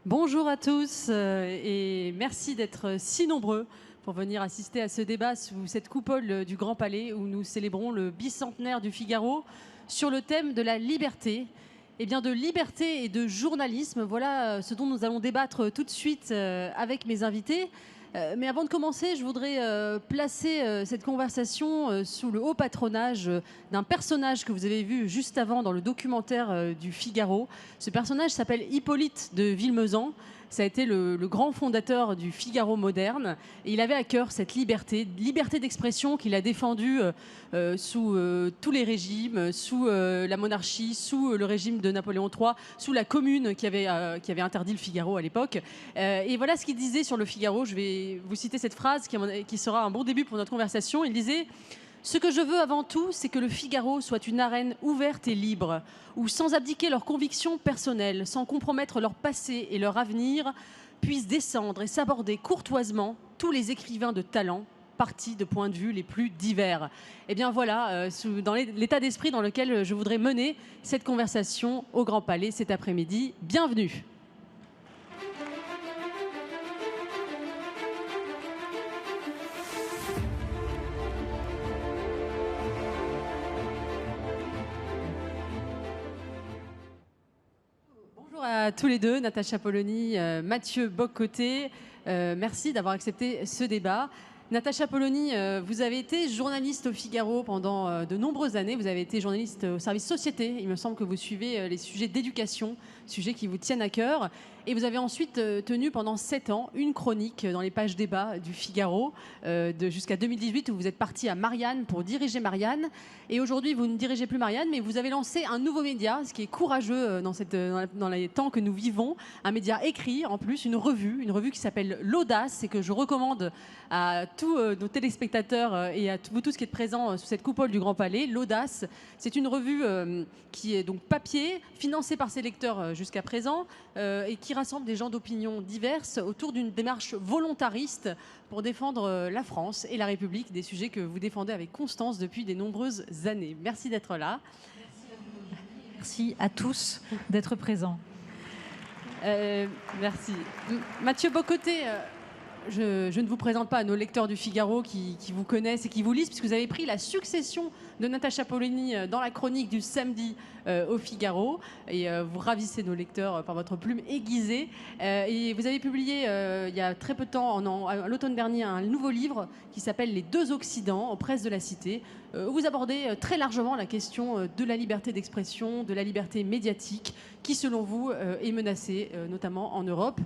Bonjour à tous et merci d'être si nombreux pour venir assister à ce débat sous cette coupole du Grand Palais où nous célébrons le bicentenaire du Figaro sur le thème de la liberté. Eh bien, de liberté et de journalisme, voilà ce dont nous allons débattre tout de suite avec mes invités. Mais avant de commencer, je voudrais placer cette conversation sous le haut patronage d'un personnage que vous avez vu juste avant dans le documentaire du Figaro. Ce personnage s'appelle Hippolyte de Villemezan. Ça a été le grand fondateur du Figaro moderne. Et il avait à cœur cette liberté d'expression qu'il a défendue sous tous les régimes, sous la monarchie, sous le régime de Napoléon III, sous la Commune qui avait interdit le Figaro à l'époque. Et voilà ce qu'il disait sur le Figaro. Je vais vous citer cette phrase qui sera un bon début pour notre conversation. Il disait: ce que je veux avant tout, c'est que le Figaro soit une arène ouverte et libre, où, sans abdiquer leurs convictions personnelles, sans compromettre leur passé et leur avenir, puissent descendre et s'aborder courtoisement tous les écrivains de talent, partis de points de vue les plus divers. Et bien voilà, dans l'état d'esprit dans lequel je voudrais mener cette conversation au Grand Palais cet après-midi. Bienvenue. Bonjour à tous les deux, Natacha Polony, Mathieu Bock-Côté. Merci d'avoir accepté ce débat. Natacha Polony, vous avez été journaliste au Figaro pendant de nombreuses années. Vous avez été journaliste au service société. Il me semble que vous suivez les sujets d'éducation, sujets qui vous tiennent à cœur. Et vous avez ensuite tenu pendant 7 ans une chronique dans les pages débat du Figaro jusqu'à 2018 où vous êtes parti à Marianne pour diriger Marianne. Et aujourd'hui, vous ne dirigez plus Marianne, mais vous avez lancé un nouveau média, ce qui est courageux dans les temps que nous vivons. Un média écrit, en plus, une revue qui s'appelle L'Audace et que je recommande à tous nos téléspectateurs et à vous tous qui êtes présents sous cette coupole du Grand Palais. L'Audace, c'est une revue qui est donc papier, financée par ses lecteurs jusqu'à présent et qui rassemble des gens d'opinions diverses autour d'une démarche volontariste pour défendre la France et la République, des sujets que vous défendez avec constance depuis de nombreuses années. Merci d'être là. Merci à tous d'être présents. Merci. Mathieu Bock-Côté, je ne vous présente pas à nos lecteurs du Figaro qui vous connaissent et qui vous lisent, puisque vous avez pris la succession de Natacha Polony dans la chronique du samedi au Figaro. Et vous ravissez nos lecteurs par votre plume aiguisée. Et vous avez publié il y a très peu de temps, à l'automne dernier, un nouveau livre qui s'appelle Les deux Occidents, aux presses de la Cité, où vous abordez très largement la question de la liberté d'expression, de la liberté médiatique, qui, selon vous, est menacée, notamment en Europe.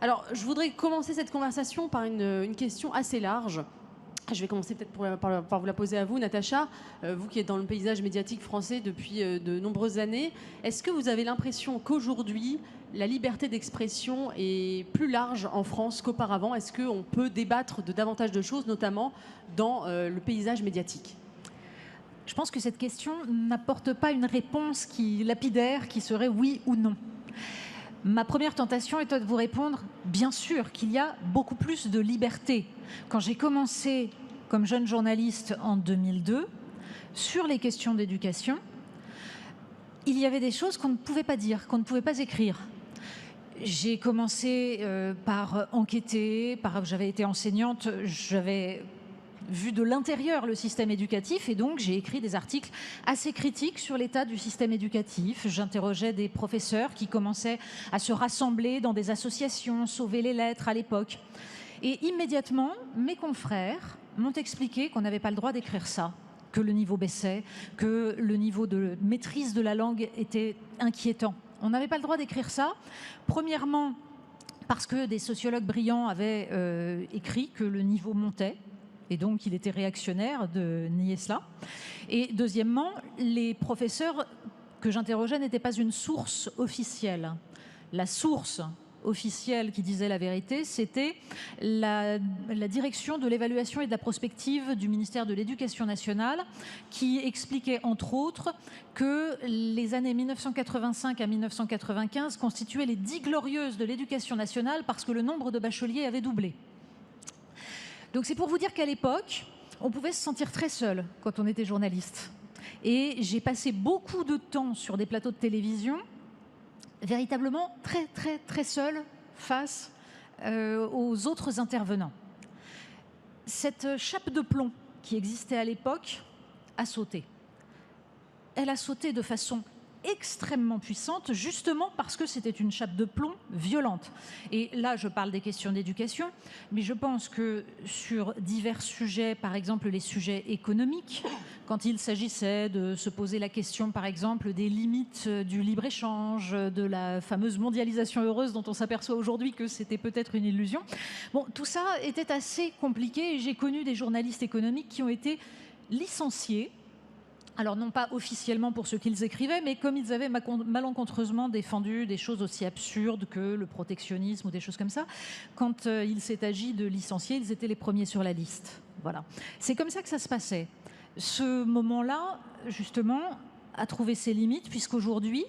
Alors, je voudrais commencer cette conversation par une question assez large. Je vais commencer peut-être par vous la poser à vous, Natacha. Vous qui êtes dans le paysage médiatique français depuis de nombreuses années, est-ce que vous avez l'impression qu'aujourd'hui, la liberté d'expression est plus large en France qu'auparavant? Est-ce qu'on peut débattre de davantage de choses, notamment dans le paysage médiatique? Je pense que cette question n'apporte pas une réponse lapidaire qui serait oui ou non. Ma première tentation est de vous répondre, bien sûr qu'il y a beaucoup plus de liberté. Quand j'ai commencé comme jeune journaliste en 2002, sur les questions d'éducation, il y avait des choses qu'on ne pouvait pas dire, qu'on ne pouvait pas écrire. J'ai commencé par enquêter, j'avais été enseignante, j'avais vu de l'intérieur le système éducatif et donc j'ai écrit des articles assez critiques sur l'état du système éducatif. J'interrogeais des professeurs qui commençaient à se rassembler dans des associations, sauver les lettres à l'époque. Et immédiatement, mes confrères m'ont expliqué qu'on n'avait pas le droit d'écrire ça, que le niveau baissait, que le niveau de maîtrise de la langue était inquiétant. On n'avait pas le droit d'écrire ça. Premièrement, parce que des sociologues brillants avaient écrit que le niveau montait. Et donc, il était réactionnaire de nier cela. Et deuxièmement, les professeurs que j'interrogeais n'étaient pas une source officielle. La source officielle qui disait la vérité, c'était la direction de l'évaluation et de la prospective du ministère de l'Éducation nationale qui expliquait, entre autres, que les années 1985 à 1995 constituaient les 10 glorieuses de l'éducation nationale parce que le nombre de bacheliers avait doublé. Donc c'est pour vous dire qu'à l'époque, on pouvait se sentir très seul quand on était journaliste. Et j'ai passé beaucoup de temps sur des plateaux de télévision véritablement très, très, très seule face aux autres intervenants. Cette chape de plomb qui existait à l'époque a sauté. Elle a sauté de façon extrêmement puissante, justement parce que c'était une chape de plomb violente. Et là, je parle des questions d'éducation, mais je pense que sur divers sujets, par exemple les sujets économiques, quand il s'agissait de se poser la question, par exemple, des limites du libre-échange, de la fameuse mondialisation heureuse dont on s'aperçoit aujourd'hui que c'était peut-être une illusion, bon, tout ça était assez compliqué et j'ai connu des journalistes économiques qui ont été licenciés. Alors non pas officiellement pour ce qu'ils écrivaient, mais comme ils avaient malencontreusement défendu des choses aussi absurdes que le protectionnisme ou des choses comme ça, quand il s'est agi de licencier, ils étaient les premiers sur la liste. Voilà. C'est comme ça que ça se passait. Ce moment-là, justement, a trouvé ses limites, puisqu'aujourd'hui,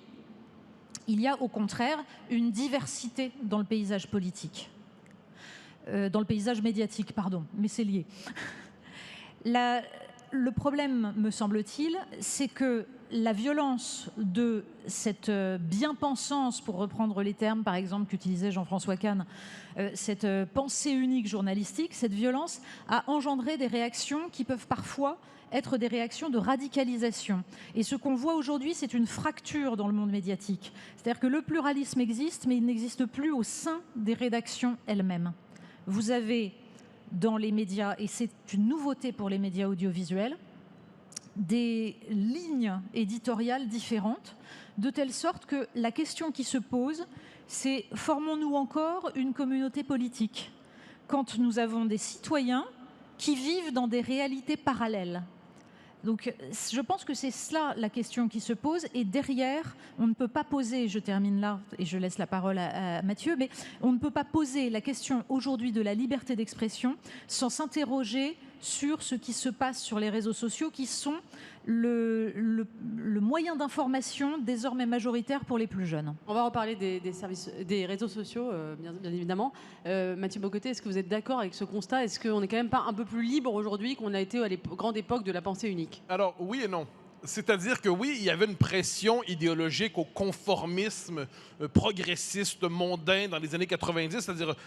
il y a au contraire une diversité dans le paysage politique. Dans le paysage médiatique, pardon, mais c'est lié. Le problème, me semble-t-il, c'est que la violence de cette bien-pensance, pour reprendre les termes, par exemple, qu'utilisait Jean-François Kahn, cette pensée unique journalistique, cette violence a engendré des réactions qui peuvent parfois être des réactions de radicalisation. Et ce qu'on voit aujourd'hui, c'est une fracture dans le monde médiatique. C'est-à-dire que le pluralisme existe, mais il n'existe plus au sein des rédactions elles-mêmes. Vous avez dans les médias, et c'est une nouveauté pour les médias audiovisuels, des lignes éditoriales différentes, de telle sorte que la question qui se pose, c'est formons-nous encore une communauté politique quand nous avons des citoyens qui vivent dans des réalités parallèles. Donc je pense que c'est cela la question qui se pose, et derrière, on ne peut pas poser, je termine là et je laisse la parole à Mathieu, mais on ne peut pas poser la question aujourd'hui de la liberté d'expression sans s'interroger sur ce qui se passe sur les réseaux sociaux, qui sont le moyen d'information désormais majoritaire pour les plus jeunes. On va reparler des réseaux sociaux, bien évidemment. Mathieu Bocoté, est-ce que vous êtes d'accord avec ce constat? Est-ce qu'on n'est quand même pas un peu plus libre aujourd'hui qu'on a été à la grande époque de la pensée unique? Alors, oui et non. C'est-à-dire que oui, il y avait une pression idéologique au conformisme progressiste, mondain dans les années 90, c'est-à-dire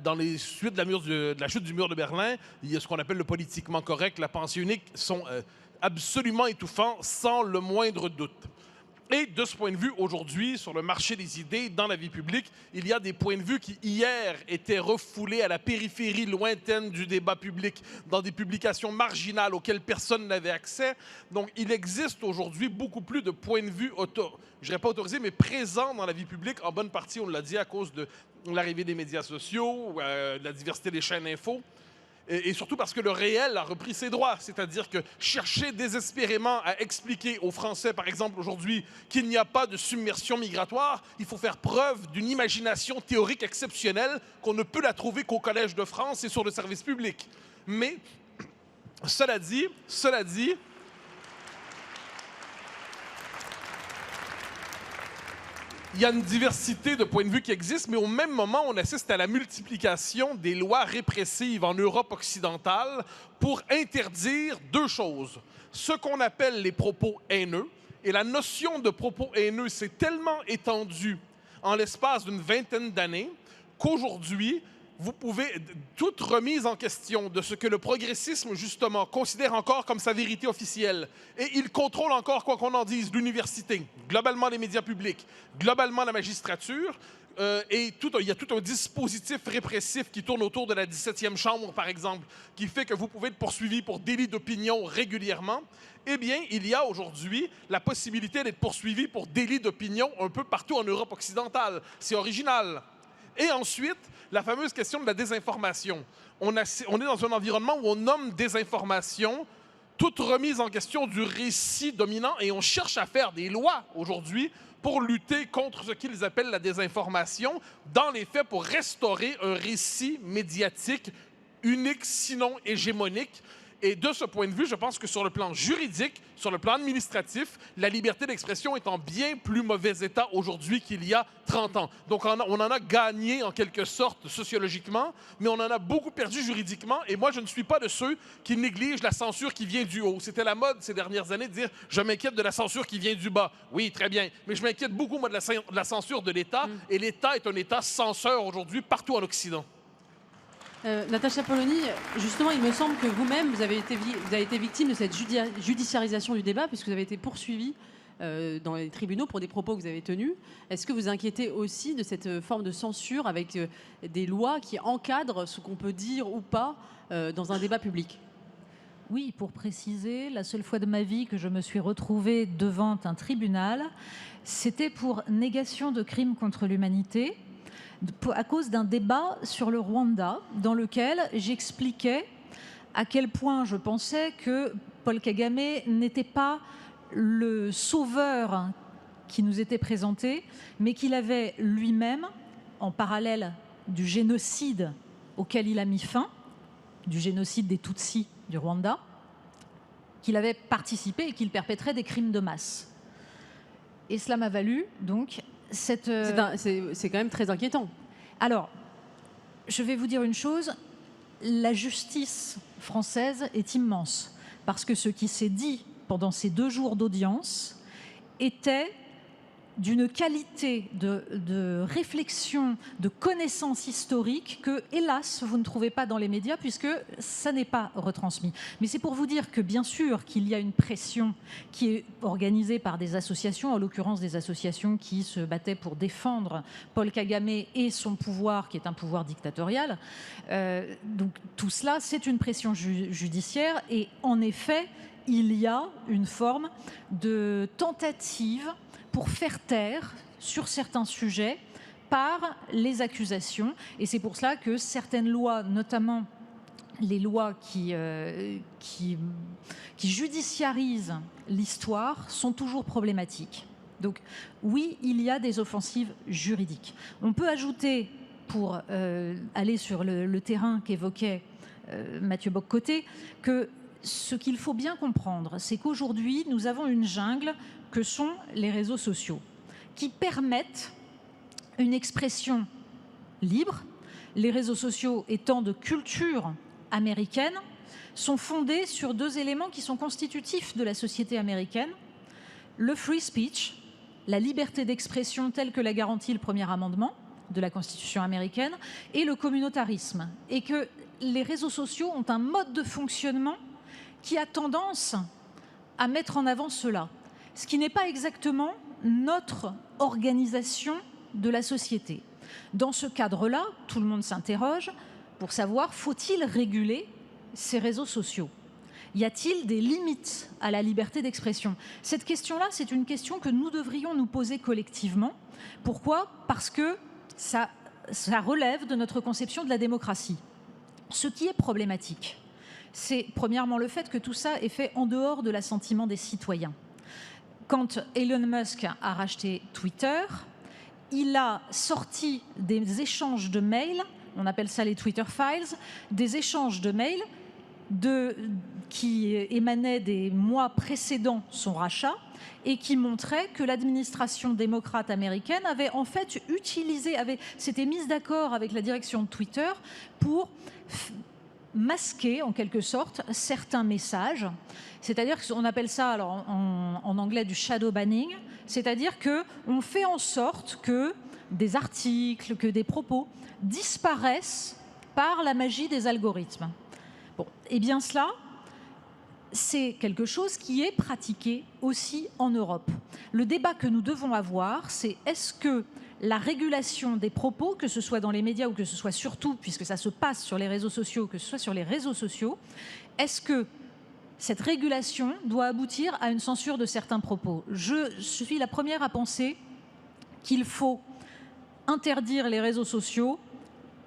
dans les suites de la chute du mur de Berlin, il y a ce qu'on appelle le politiquement correct, la pensée unique, sont absolument étouffants, sans le moindre doute. Et de ce point de vue, aujourd'hui, sur le marché des idées, dans la vie publique, il y a des points de vue qui, hier, étaient refoulés à la périphérie lointaine du débat public, dans des publications marginales auxquelles personne n'avait accès. Donc, il existe aujourd'hui beaucoup plus de points de vue, je ne dirais pas autorisés, mais présents dans la vie publique, en bonne partie, on l'a dit, à cause de l'arrivée des médias sociaux, de la diversité des chaînes info. Et surtout parce que le réel a repris ses droits. C'est-à-dire que chercher désespérément à expliquer aux Français, par exemple, aujourd'hui, qu'il n'y a pas de submersion migratoire, il faut faire preuve d'une imagination théorique exceptionnelle qu'on ne peut la trouver qu'au Collège de France et sur le service public. Mais, cela dit, il y a une diversité de points de vue qui existe, mais au même moment, on assiste à la multiplication des lois répressives en Europe occidentale pour interdire deux choses. Ce qu'on appelle les propos haineux, et la notion de propos haineux s'est tellement étendue en l'espace d'une vingtaine d'années qu'aujourd'hui, vous pouvez, toute remise en question de ce que le progressisme, justement, considère encore comme sa vérité officielle, et il contrôle encore, quoi qu'on en dise, l'université, globalement les médias publics, globalement la magistrature, et il y a tout un dispositif répressif qui tourne autour de la 17e chambre, par exemple, qui fait que vous pouvez être poursuivi pour délit d'opinion régulièrement. Eh bien, il y a aujourd'hui la possibilité d'être poursuivi pour délit d'opinion un peu partout en Europe occidentale. C'est original. Et ensuite, la fameuse question de la désinformation. On est dans un environnement où on nomme désinformation toute remise en question du récit dominant, et on cherche à faire des lois aujourd'hui pour lutter contre ce qu'ils appellent la désinformation, dans les faits pour restaurer un récit médiatique unique, sinon hégémonique. Et de ce point de vue, je pense que sur le plan juridique, sur le plan administratif, la liberté d'expression est en bien plus mauvais état aujourd'hui qu'il y a 30 ans. Donc, on en a gagné en quelque sorte sociologiquement, mais on en a beaucoup perdu juridiquement. Et moi, je ne suis pas de ceux qui négligent la censure qui vient du haut. C'était la mode ces dernières années de dire « je m'inquiète de la censure qui vient du bas ». Oui, très bien, mais je m'inquiète beaucoup, moi, de la censure de l'État. Et l'État est un État censeur aujourd'hui partout en Occident. Natacha Polony, justement, il me semble que vous-même, vous avez été victime de cette judiciarisation du débat, puisque vous avez été poursuivi dans les tribunaux pour des propos que vous avez tenus. Est-ce que vous inquiétez aussi de cette forme de censure avec des lois qui encadrent ce qu'on peut dire ou pas dans un débat public ? Oui, pour préciser, la seule fois de ma vie que je me suis retrouvée devant un tribunal, c'était pour négation de crimes contre l'humanité, à cause d'un débat sur le Rwanda, dans lequel j'expliquais à quel point je pensais que Paul Kagame n'était pas le sauveur qui nous était présenté, mais qu'il avait lui-même, en parallèle du génocide auquel il a mis fin, du génocide des Tutsis du Rwanda, qu'il avait participé et qu'il perpétrait des crimes de masse. Et cela m'a valu donc cette... C'est quand même très inquiétant. Alors, je vais vous dire une chose, la justice française est immense, parce que ce qui s'est dit pendant ces 2 jours d'audience était d'une qualité de réflexion, de connaissance historique que, hélas, vous ne trouvez pas dans les médias puisque ça n'est pas retransmis. Mais c'est pour vous dire que, bien sûr, qu'il y a une pression qui est organisée par des associations, en l'occurrence des associations qui se battaient pour défendre Paul Kagame et son pouvoir, qui est un pouvoir dictatorial. Donc tout cela, c'est une pression judiciaire et, en effet, il y a une forme de tentative pour faire taire sur certains sujets par les accusations. Et c'est pour cela que certaines lois, notamment les lois qui judiciarisent l'histoire, sont toujours problématiques. Donc oui, il y a des offensives juridiques. On peut ajouter, pour aller sur le terrain qu'évoquait Mathieu Bock-Côté, que ce qu'il faut bien comprendre, c'est qu'aujourd'hui, nous avons une jungle que sont les réseaux sociaux, qui permettent une expression libre. Les réseaux sociaux étant de culture américaine, sont fondés sur 2 éléments qui sont constitutifs de la société américaine. Le free speech, la liberté d'expression telle que l'a garantie le premier amendement de la Constitution américaine, et le communautarisme. Et que les réseaux sociaux ont un mode de fonctionnement qui a tendance à mettre en avant cela. Ce qui n'est pas exactement notre organisation de la société. Dans ce cadre-là, tout le monde s'interroge pour savoir, faut-il réguler ces réseaux sociaux ? Y a-t-il des limites à la liberté d'expression ? Cette question-là, c'est une question que nous devrions nous poser collectivement. Pourquoi ? Parce que ça relève de notre conception de la démocratie. Ce qui est problématique, c'est premièrement le fait que tout ça est fait en dehors de l'assentiment des citoyens. Quand Elon Musk a racheté Twitter, il a sorti des échanges de mails, on appelle ça les Twitter Files, des échanges de mails qui émanaient des mois précédant son rachat et qui montraient que l'administration démocrate américaine avait en fait s'était mise d'accord avec la direction de Twitter pour masquer en quelque sorte certains messages. C'est-à-dire qu'on appelle ça alors, en anglais du shadow banning, c'est-à-dire qu'on fait en sorte que des articles, que des propos disparaissent par la magie des algorithmes. Bon, et bien cela, c'est quelque chose qui est pratiqué aussi en Europe. Le débat que nous devons avoir, c'est est-ce que la régulation des propos, que ce soit dans les médias ou que ce soit surtout, puisque ça se passe sur les réseaux sociaux, que ce soit sur les réseaux sociaux, est-ce que cette régulation doit aboutir à une censure de certains propos ? Je suis la première à penser qu'il faut interdire les réseaux sociaux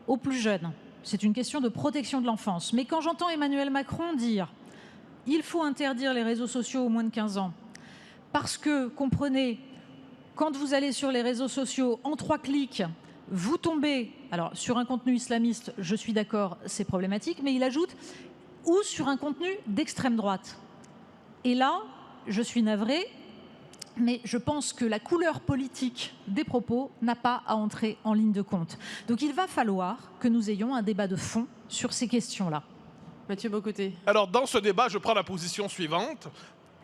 aux plus jeunes. C'est une question de protection de l'enfance. Mais quand j'entends Emmanuel Macron dire « il faut interdire les réseaux sociaux aux moins de 15 ans », parce que, comprenez, quand vous allez sur les réseaux sociaux, en 3 clics, vous tombez, alors sur un contenu islamiste, je suis d'accord, c'est problématique, mais il ajoute, ou sur un contenu d'extrême droite. Et là, je suis navrée, mais je pense que la couleur politique des propos n'a pas à entrer en ligne de compte. Donc il va falloir que nous ayons un débat de fond sur ces questions-là. Mathieu Bocoté. Alors, dans ce débat, je prends la position suivante.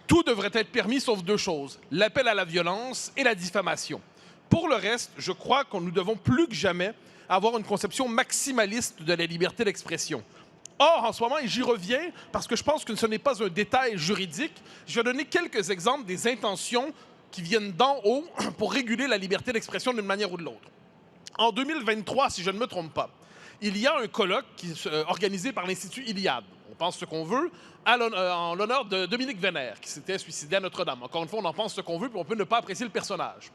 Tout devrait être permis sauf deux choses, l'appel à la violence et la diffamation. Pour le reste, je crois que nous devons plus que jamais avoir une conception maximaliste de la liberté d'expression. Or, en ce moment, et j'y reviens parce que je pense que ce n'est pas un détail juridique, je vais donner quelques exemples des intentions qui viennent d'en haut pour réguler la liberté d'expression d'une manière ou de l'autre. En 2023, si je ne me trompe pas, il y a un colloque organisé par l'Institut Iliade, on pense ce qu'on veut, en l'honneur de Dominique Vénère, qui s'était suicidé à Notre-Dame. Encore une fois, on en pense ce qu'on veut, puis on peut ne pas apprécier le personnage.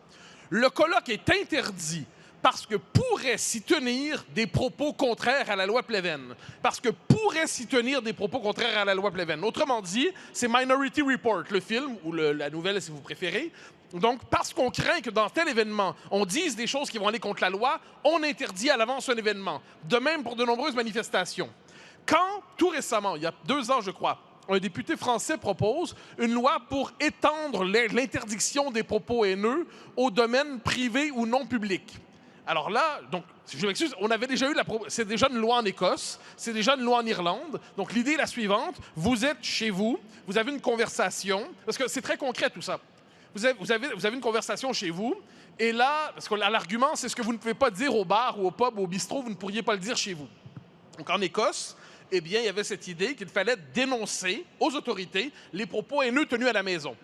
Le colloque est interdit parce que pourraient s'y tenir des propos contraires à la loi Pleven. Parce que pourraient s'y tenir des propos contraires à la loi Pleven. Autrement dit, c'est Minority Report, le film, ou la nouvelle si vous préférez. Donc, parce qu'on craint que dans tel événement, on dise des choses qui vont aller contre la loi, on interdit à l'avance un événement. De même pour de nombreuses manifestations. Quand, tout récemment, il y a 2 ans, je crois, un député français propose une loi pour étendre l'interdiction des propos haineux au domaine privé ou non public. Alors là, donc, je m'excuse, on avait déjà eu c'est déjà une loi en Écosse, c'est déjà une loi en Irlande. Donc l'idée est la suivante, vous êtes chez vous, vous avez une conversation, parce que c'est très concret tout ça. Vous avez une conversation chez vous, et là, parce que l'argument, c'est ce que vous ne pouvez pas dire au bar ou au pub ou au bistrot, vous ne pourriez pas le dire chez vous. Donc en Écosse, eh bien, il y avait cette idée qu'il fallait dénoncer aux autorités les propos haineux tenus à la maison.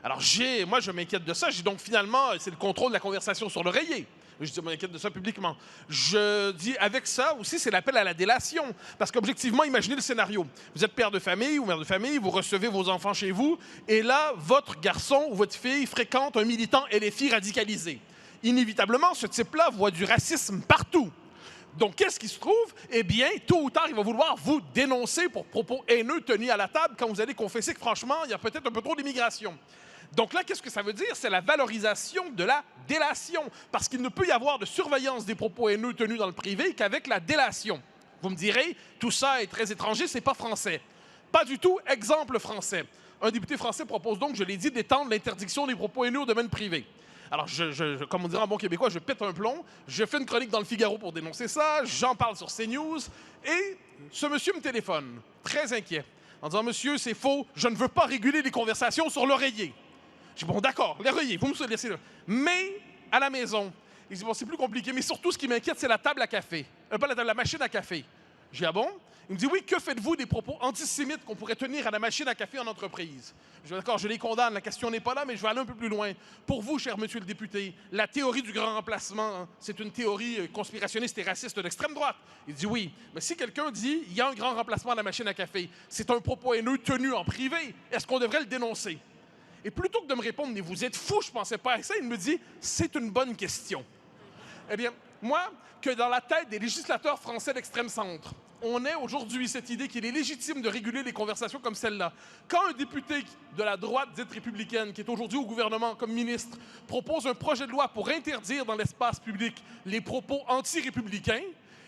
Alors moi, je m'inquiète de ça. J'ai donc finalement, c'est le contrôle de la conversation sur l'oreiller. Je m'inquiète de ça publiquement. Je dis, avec ça aussi, c'est l'appel à la délation. Parce qu'objectivement, imaginez le scénario. Vous êtes père de famille ou mère de famille, vous recevez vos enfants chez vous, et là, votre garçon ou votre fille fréquente un militant LFI radicalisé. Inévitablement, ce type-là voit du racisme partout. Donc, qu'est-ce qui se trouve? Eh bien, tôt ou tard, il va vouloir vous dénoncer pour propos haineux tenus à la table quand vous allez confesser que, franchement, il y a peut-être un peu trop d'immigration. Donc là, qu'est-ce que ça veut dire? C'est la valorisation de la délation. Parce qu'il ne peut y avoir de surveillance des propos haineux tenus dans le privé qu'avec la délation. Vous me direz, tout ça est très étranger, c'est pas français. Pas du tout. Exemple français. Un député français propose donc, je l'ai dit, d'étendre l'interdiction des propos haineux au domaine privé. Alors, comme on dirait en bon québécois, je pète un plomb, je fais une chronique dans le Figaro pour dénoncer ça, j'en parle sur CNews, et ce monsieur me téléphone, très inquiet, en disant « Monsieur, c'est faux, je ne veux pas réguler les conversations sur l'oreiller. » Je dis « Bon, d'accord, l'oreiller, vous me laissez là. » Mais, à la maison, il dit « Bon, c'est plus compliqué, mais surtout, ce qui m'inquiète, c'est la table à café. Pas la machine à café. » Je dis « Ah bon? » Il me dit « Oui, que faites-vous des propos antisémites qu'on pourrait tenir à la machine à café en entreprise? » Je dis « D'accord, je les condamne, la question n'est pas là, mais je vais aller un peu plus loin. Pour vous, cher monsieur le député, la théorie du grand remplacement, hein, c'est une théorie conspirationniste et raciste d'extrême droite. » Il dit « Oui, mais si quelqu'un dit « Il y a un grand remplacement à la machine à café, c'est un propos haineux tenu en privé, est-ce qu'on devrait le dénoncer? » Et plutôt que de me répondre « Mais vous êtes fou, je ne pensais pas à ça », il me dit « C'est une bonne question. » Eh bien, moi, que dans la tête des législateurs français d'extrême centre, on ait aujourd'hui cette idée qu'il est légitime de réguler les conversations comme celle-là. Quand un député de la droite dite républicaine, qui est aujourd'hui au gouvernement comme ministre, propose un projet de loi pour interdire dans l'espace public les propos anti-républicains,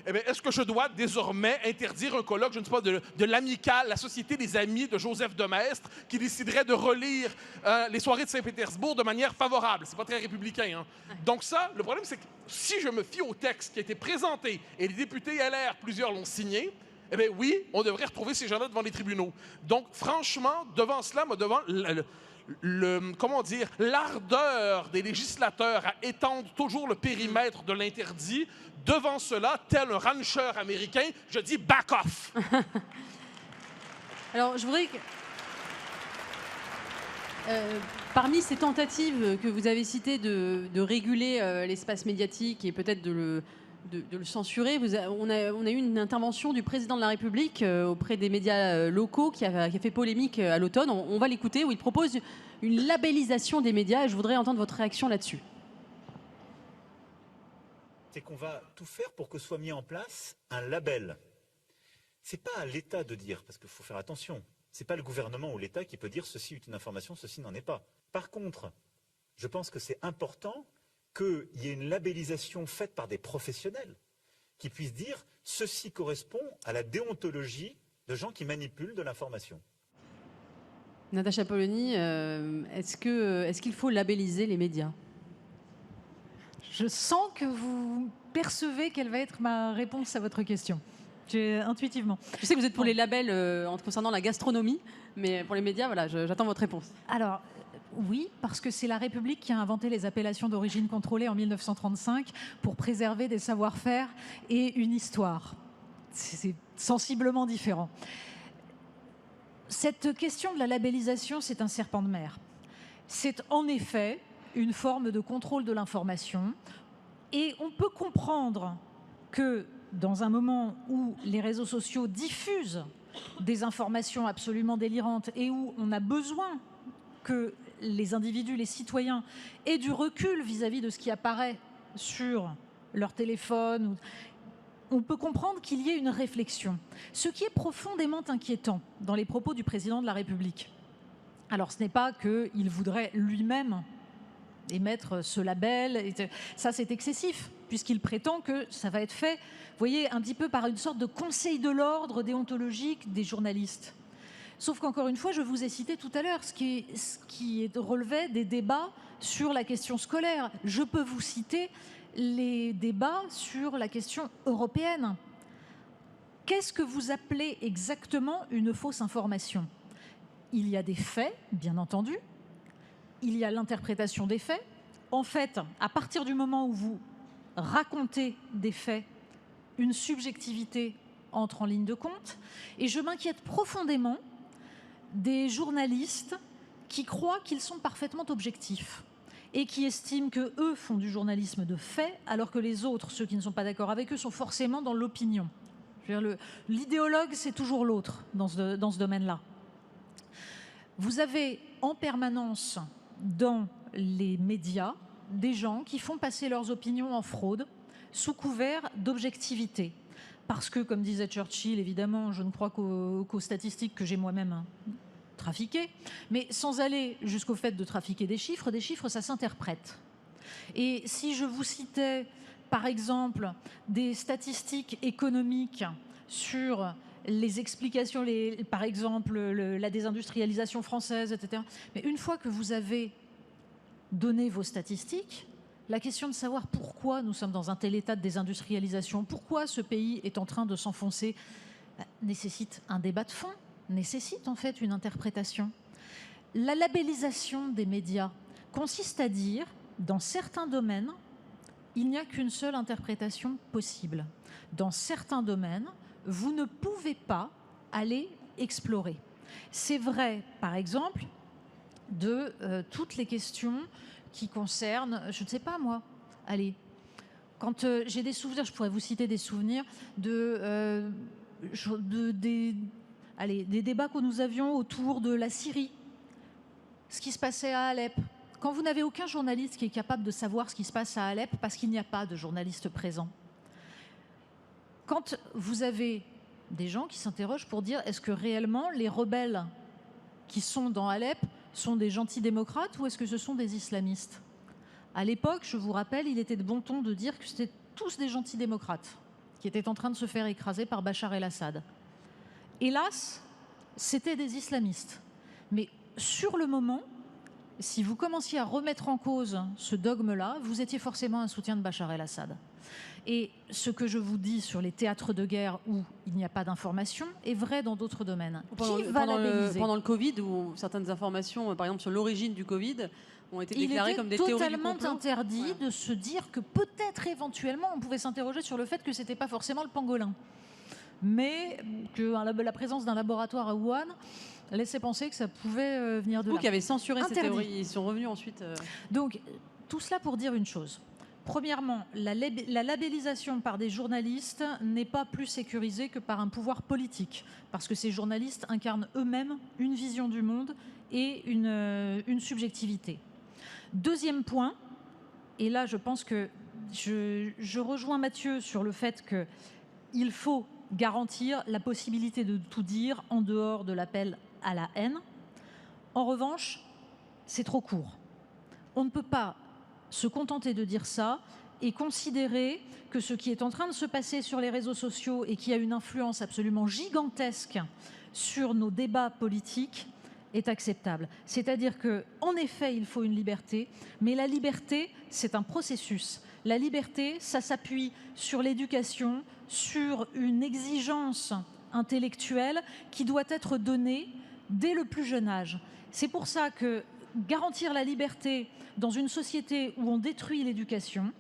eh bien, est-ce que je dois désormais interdire un colloque, je ne sais pas, de l'Amicale, la Société des Amis de Joseph Demestre, qui déciderait de relire les soirées de Saint-Pétersbourg de manière favorable? C'est pas très républicain, hein? Donc ça, le problème, c'est que si je me fie au texte qui a été présenté, et les députés LR, plusieurs l'ont signé, eh bien oui, on devrait retrouver ces gens-là devant les tribunaux. Donc franchement, devant cela, devant comment dire, l'ardeur des législateurs à étendre toujours le périmètre de l'interdit, devant cela, tel un rancher américain, je dis « back off ». Alors, je voudrais que... parmi ces tentatives que vous avez citées de réguler l'espace médiatique et peut-être de le censurer, on a eu une intervention du président de la République auprès des médias locaux qui a fait polémique à l'automne. On va l'écouter, où il propose une labellisation des médias, et je voudrais entendre votre réaction là-dessus. C'est qu'on va tout faire pour que soit mis en place un label. C'est pas à l'État de dire, parce qu'il faut faire attention. C'est pas le gouvernement ou l'État qui peut dire ceci est une information, ceci n'en est pas. Par contre, je pense que c'est important qu'il y ait une labellisation faite par des professionnels qui puissent dire ceci correspond à la déontologie de gens qui manipulent de l'information. Natacha Polony, est-ce qu'il faut labelliser les médias? Je sens que vous percevez quelle va être ma réponse à votre question. Intuitivement. Je sais que vous êtes pour les labels concernant la gastronomie, mais pour les médias, voilà, j'attends votre réponse. Alors, oui, parce que c'est la République qui a inventé les appellations d'origine contrôlée en 1935 pour préserver des savoir-faire et une histoire. C'est sensiblement différent. Cette question de la labellisation, c'est un serpent de mer. C'est en effet une forme de contrôle de l'information et on peut comprendre que dans un moment où les réseaux sociaux diffusent des informations absolument délirantes et où on a besoin que les individus, les citoyens, aient du recul vis-à-vis de ce qui apparaît sur leur téléphone, on peut comprendre qu'il y ait une réflexion. Ce qui est profondément inquiétant dans les propos du président de la République, alors ce n'est pas qu'il voudrait lui-même émettre ce label, ça c'est excessif, puisqu'il prétend que ça va être fait, vous voyez, un petit peu par une sorte de conseil de l'ordre déontologique des journalistes. Sauf qu'encore une fois, je vous ai cité tout à l'heure ce qui relevait des débats sur la question scolaire. Je peux vous citer les débats sur la question européenne. Qu'est-ce que vous appelez exactement une fausse information? Il y a des faits, bien entendu. Il y a l'interprétation des faits. En fait, à partir du moment où vous racontez des faits, une subjectivité entre en ligne de compte. Et je m'inquiète profondément des journalistes qui croient qu'ils sont parfaitement objectifs et qui estiment qu'eux font du journalisme de fait, alors que les autres, ceux qui ne sont pas d'accord avec eux, sont forcément dans l'opinion. L'idéologue, c'est toujours l'autre dans ce domaine-là. Vous avez en permanence dans les médias des gens qui font passer leurs opinions en fraude sous couvert d'objectivité. Parce que, comme disait Churchill, évidemment, je ne crois qu'aux statistiques que j'ai moi-même trafiquées, mais sans aller jusqu'au fait de trafiquer des chiffres, ça s'interprète. Et si je vous citais, par exemple, des statistiques économiques sur les explications, par exemple, la désindustrialisation française, etc. Mais une fois que vous avez donné vos statistiques, la question de savoir pourquoi nous sommes dans un tel état de désindustrialisation, pourquoi ce pays est en train de s'enfoncer, nécessite un débat de fond, nécessite en fait une interprétation. La labellisation des médias consiste à dire, dans certains domaines, il n'y a qu'une seule interprétation possible. Dans certains domaines, vous ne pouvez pas aller explorer. C'est vrai, par exemple, de toutes les questions qui concernent, je ne sais pas moi, allez, quand j'ai des souvenirs, je pourrais vous citer des souvenirs des débats que nous avions autour de la Syrie, ce qui se passait à Alep. Quand vous n'avez aucun journaliste qui est capable de savoir ce qui se passe à Alep, parce qu'il n'y a pas de journaliste présent. Quand vous avez des gens qui s'interrogent pour dire est-ce que réellement les rebelles qui sont dans Alep sont des gentils démocrates ou est-ce que ce sont des islamistes? À l'époque, je vous rappelle, il était de bon ton de dire que c'était tous des gentils démocrates qui étaient en train de se faire écraser par Bachar el-Assad. Hélas, c'était des islamistes. Mais sur le moment, si vous commenciez à remettre en cause ce dogme-là, vous étiez forcément un soutien de Bachar el-Assad. Et ce que je vous dis sur les théâtres de guerre où il n'y a pas d'information est vrai dans d'autres domaines. Pendant le Covid, où certaines informations, par exemple sur l'origine du Covid, ont été déclarées comme des théories du complot. Il était totalement interdit de se dire que peut-être éventuellement on pouvait s'interroger sur le fait que c'était pas forcément le pangolin. Mais que la présence d'un laboratoire à Wuhan laissait penser que ça pouvait venir de là. Vous qui avez censuré ces théories, ils sont revenus ensuite. Donc, tout cela pour dire une chose. Premièrement, la labellisation par des journalistes n'est pas plus sécurisée que par un pouvoir politique, parce que ces journalistes incarnent eux-mêmes une vision du monde et une subjectivité. Deuxième point, et là je pense que je rejoins Mathieu sur le fait qu'il faut garantir la possibilité de tout dire en dehors de l'appel à la haine. En revanche, c'est trop court. On ne peut pas se contenter de dire ça et considérer que ce qui est en train de se passer sur les réseaux sociaux et qui a une influence absolument gigantesque sur nos débats politiques est acceptable. C'est-à-dire qu'en effet, il faut une liberté, mais la liberté, c'est un processus. La liberté, ça s'appuie sur l'éducation, sur une exigence intellectuelle qui doit être donnée dès le plus jeune âge. C'est pour ça que garantir la liberté dans une société où on détruit l'éducation,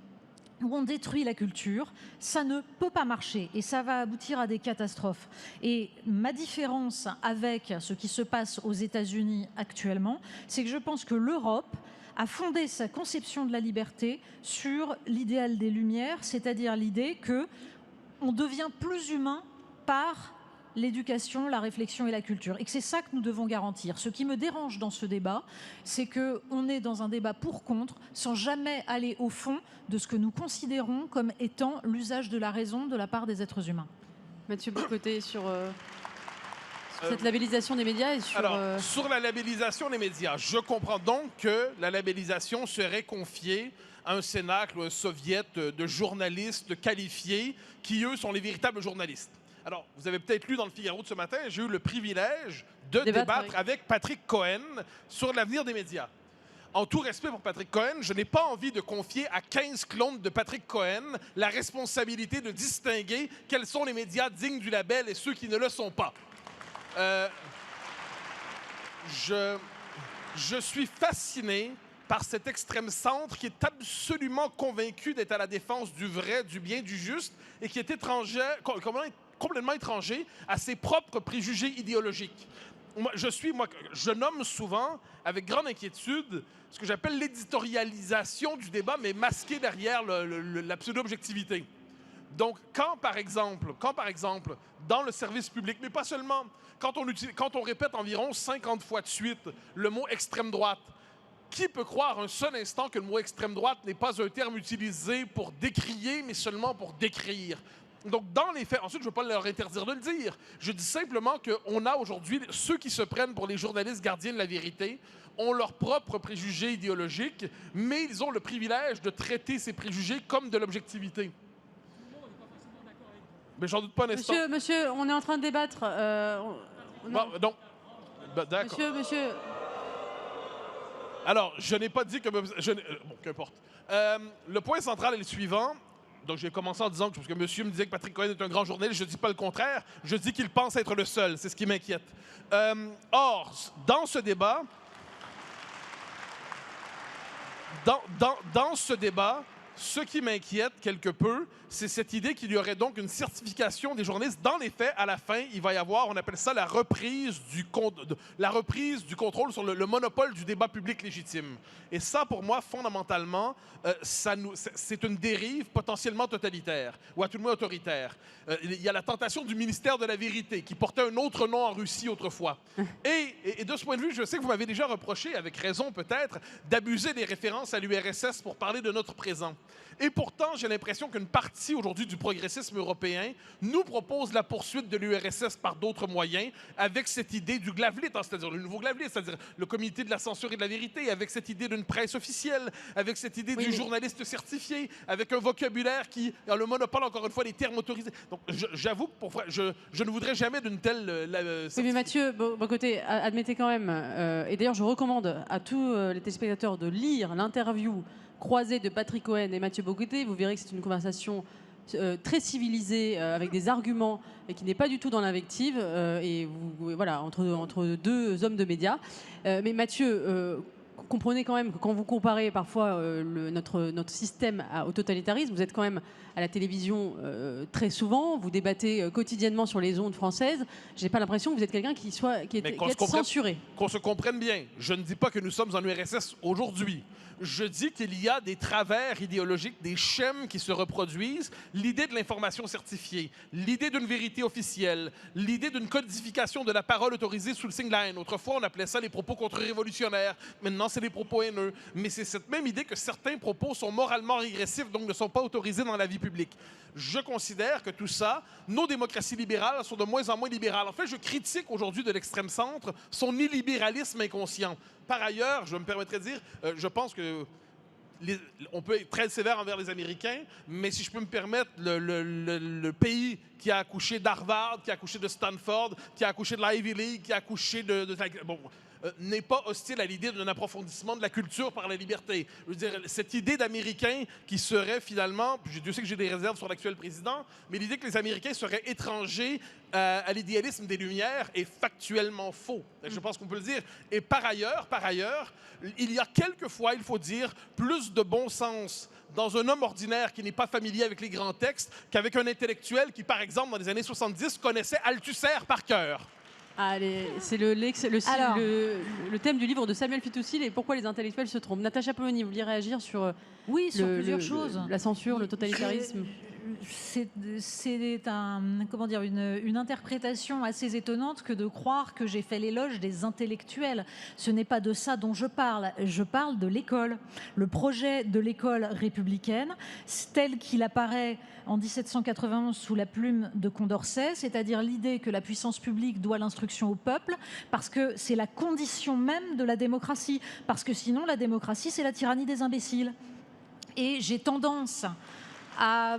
où on détruit la culture, ça ne peut pas marcher et ça va aboutir à des catastrophes. Et ma différence avec ce qui se passe aux États-Unis actuellement, c'est que je pense que l'Europe a fondé sa conception de la liberté sur l'idéal des Lumières, c'est-à-dire l'idée qu'on devient plus humain par l'éducation, la réflexion et la culture. Et que c'est ça que nous devons garantir. Ce qui me dérange dans ce débat, c'est qu'on est dans un débat pour-contre, sans jamais aller au fond de ce que nous considérons comme étant l'usage de la raison de la part des êtres humains. Mathieu Bock-Côté, sur cette labellisation des médias et sur... Alors, sur la labellisation des médias, je comprends donc que la labellisation serait confiée à un cénacle ou un soviet de journalistes qualifiés qui, eux, sont les véritables journalistes. Alors, vous avez peut-être lu dans le Figaro de ce matin, j'ai eu le privilège de débattre avec Patrick Cohen sur l'avenir des médias. En tout respect pour Patrick Cohen, je n'ai pas envie de confier à 15 clones de Patrick Cohen la responsabilité de distinguer quels sont les médias dignes du label et ceux qui ne le sont pas. Je suis fasciné par cet extrême centre qui est absolument convaincu d'être à la défense du vrai, du bien, du juste et qui est complètement étranger à ses propres préjugés idéologiques. Je nomme souvent, avec grande inquiétude, ce que j'appelle l'éditorialisation du débat, mais masqué derrière la pseudo-objectivité. Donc, quand par exemple, dans le service public, mais pas seulement, quand on répète environ 50 fois de suite le mot « extrême droite », qui peut croire un seul instant que le mot « extrême droite » n'est pas un terme utilisé pour décrier, mais seulement pour décrire? Donc, dans les faits, ensuite, je ne veux pas leur interdire de le dire. Je dis simplement qu'on a aujourd'hui, ceux qui se prennent pour les journalistes gardiens de la vérité ont leurs propres préjugés idéologiques, mais ils ont le privilège de traiter ces préjugés comme de l'objectivité. Mais j'en doute pas un instant. Monsieur, on est en train de débattre. Bon, d'accord. Monsieur... Alors, je n'ai pas dit que... Bon, qu'importe. Le point central est le suivant. Donc, j'ai commencé en disant que, parce que monsieur me disait que Patrick Cohen est un grand journaliste, je ne dis pas le contraire. Je dis qu'il pense être le seul. C'est ce qui m'inquiète. Or, dans ce débat... Dans ce débat, ce qui m'inquiète quelque peu, c'est cette idée qu'il y aurait donc une certification des journalistes. Dans les faits, à la fin, il va y avoir, on appelle ça la reprise du contrôle sur le monopole du débat public légitime. Et ça, pour moi, fondamentalement, c'est une dérive potentiellement totalitaire, ou à tout le moins autoritaire. Il y a la tentation du ministère de la Vérité, qui portait un autre nom en Russie autrefois. Et de ce point de vue, je sais que vous m'avez déjà reproché, avec raison peut-être, d'abuser des références à l'URSS pour parler de notre présent. Et pourtant, j'ai l'impression qu'une partie aujourd'hui du progressisme européen nous propose la poursuite de l'URSS par d'autres moyens, avec cette idée du Glavlit, c'est-à-dire le nouveau Glavlit, c'est-à-dire le comité de la censure et de la vérité, avec cette idée d'une presse officielle, avec cette idée du journaliste certifié, avec un vocabulaire qui a le monopole, encore une fois, des termes autorisés. Donc, j'avoue que je ne voudrais jamais d'une telle... Oui, mais Mathieu Bock-Côté, admettez quand même, et d'ailleurs je recommande à tous les téléspectateurs de lire l'interview croisée de Patrick Cohen et Mathieu Bock-Côté. Vous verrez que c'est une conversation très civilisée, avec des arguments, et qui n'est pas du tout dans l'invective, voilà, entre deux hommes de médias. Mais Mathieu, comprenez quand même que quand vous comparez parfois notre système au totalitarisme, vous êtes quand même à la télévision très souvent, vous débattez quotidiennement sur les ondes françaises. Je n'ai pas l'impression que vous êtes quelqu'un qui est censuré. Qu'on se comprenne bien, je ne dis pas que nous sommes en URSS aujourd'hui. Je dis qu'il y a des travers idéologiques, des schèmes qui se reproduisent. L'idée de l'information certifiée, l'idée d'une vérité officielle, l'idée d'une codification de la parole autorisée sous le signe de la haine. Autrefois, on appelait ça les propos contre-révolutionnaires. Maintenant, c'est les propos haineux. Mais c'est cette même idée que certains propos sont moralement régressifs, donc ne sont pas autorisés dans la vie publique. Je considère que tout ça, nos démocraties libérales sont de moins en moins libérales. En fait, je critique aujourd'hui de l'extrême centre son illibéralisme inconscient. Par ailleurs, je me permettrais de dire, je pense que on peut être très sévère envers les Américains, mais si je peux me permettre, le pays qui a accouché d'Harvard, qui a accouché de Stanford, qui a accouché de l'Ivy League, qui a accouché n'est pas hostile à l'idée d'un approfondissement de la culture par la liberté. Je veux dire, cette idée d'Américains qui seraient finalement, Dieu sait que j'ai des réserves sur l'actuel président, mais l'idée que les Américains seraient étrangers à l'idéalisme des Lumières est factuellement faux. Je pense qu'on peut le dire. Et par ailleurs, il y a quelquefois, il faut dire, plus de bon sens dans un homme ordinaire qui n'est pas familier avec les grands textes qu'avec un intellectuel qui, par exemple, dans les années 70, connaissait Althusser par cœur. Allez, c'est le thème du livre de Samuel Fitoussi, et pourquoi les intellectuels se trompent. Natacha Polony, vous vouliez réagir sur, oui, sur plusieurs choses. La censure, le totalitarisme. C'est une interprétation assez étonnante que de croire que j'ai fait l'éloge des intellectuels. Ce n'est pas de ça dont je parle. Je parle de l'école. Le projet de l'école républicaine, tel qu'il apparaît en 1791 sous la plume de Condorcet, c'est-à-dire l'idée que la puissance publique doit l'instruction au peuple, parce que c'est la condition même de la démocratie, parce que sinon la démocratie, c'est la tyrannie des imbéciles. Et j'ai tendance à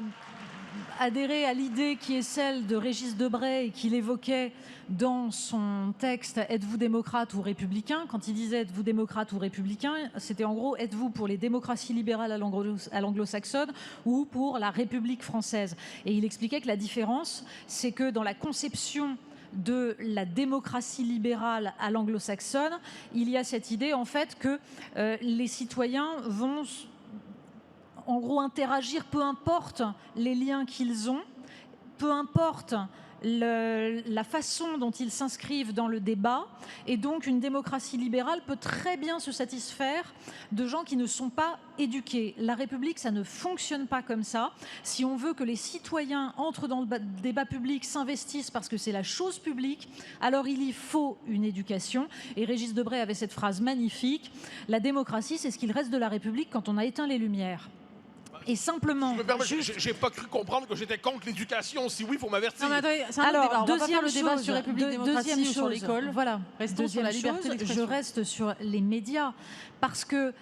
adhérer à l'idée qui est celle de Régis Debray et qu'il évoquait dans son texte « Êtes-vous démocrate ou républicain ?» Quand il disait « Êtes-vous démocrate ou républicain ?» c'était en gros « Êtes-vous pour les démocraties libérales à l'anglo-saxonne ou pour la République française ?» Et il expliquait que la différence, c'est que dans la conception de la démocratie libérale à l'anglo-saxonne, il y a cette idée en fait que les citoyens vont en gros interagir, peu importe les liens qu'ils ont, peu importe la façon dont ils s'inscrivent dans le débat. Et donc une démocratie libérale peut très bien se satisfaire de gens qui ne sont pas éduqués. La République, ça ne fonctionne pas comme ça. Si on veut que les citoyens entrent dans le débat public, s'investissent parce que c'est la chose publique, alors il y faut une éducation. Et Régis Debray avait cette phrase magnifique: la démocratie, c'est ce qu'il reste de la République quand on a éteint les lumières. Et simplement, j'ai pas cru comprendre que j'étais contre l'éducation. Si oui, il faut m'avertir. Alors, deuxième débat sur République, démocratie ou sur l'école. Voilà. Restons sur la liberté d'expression. Je reste sur les médias parce que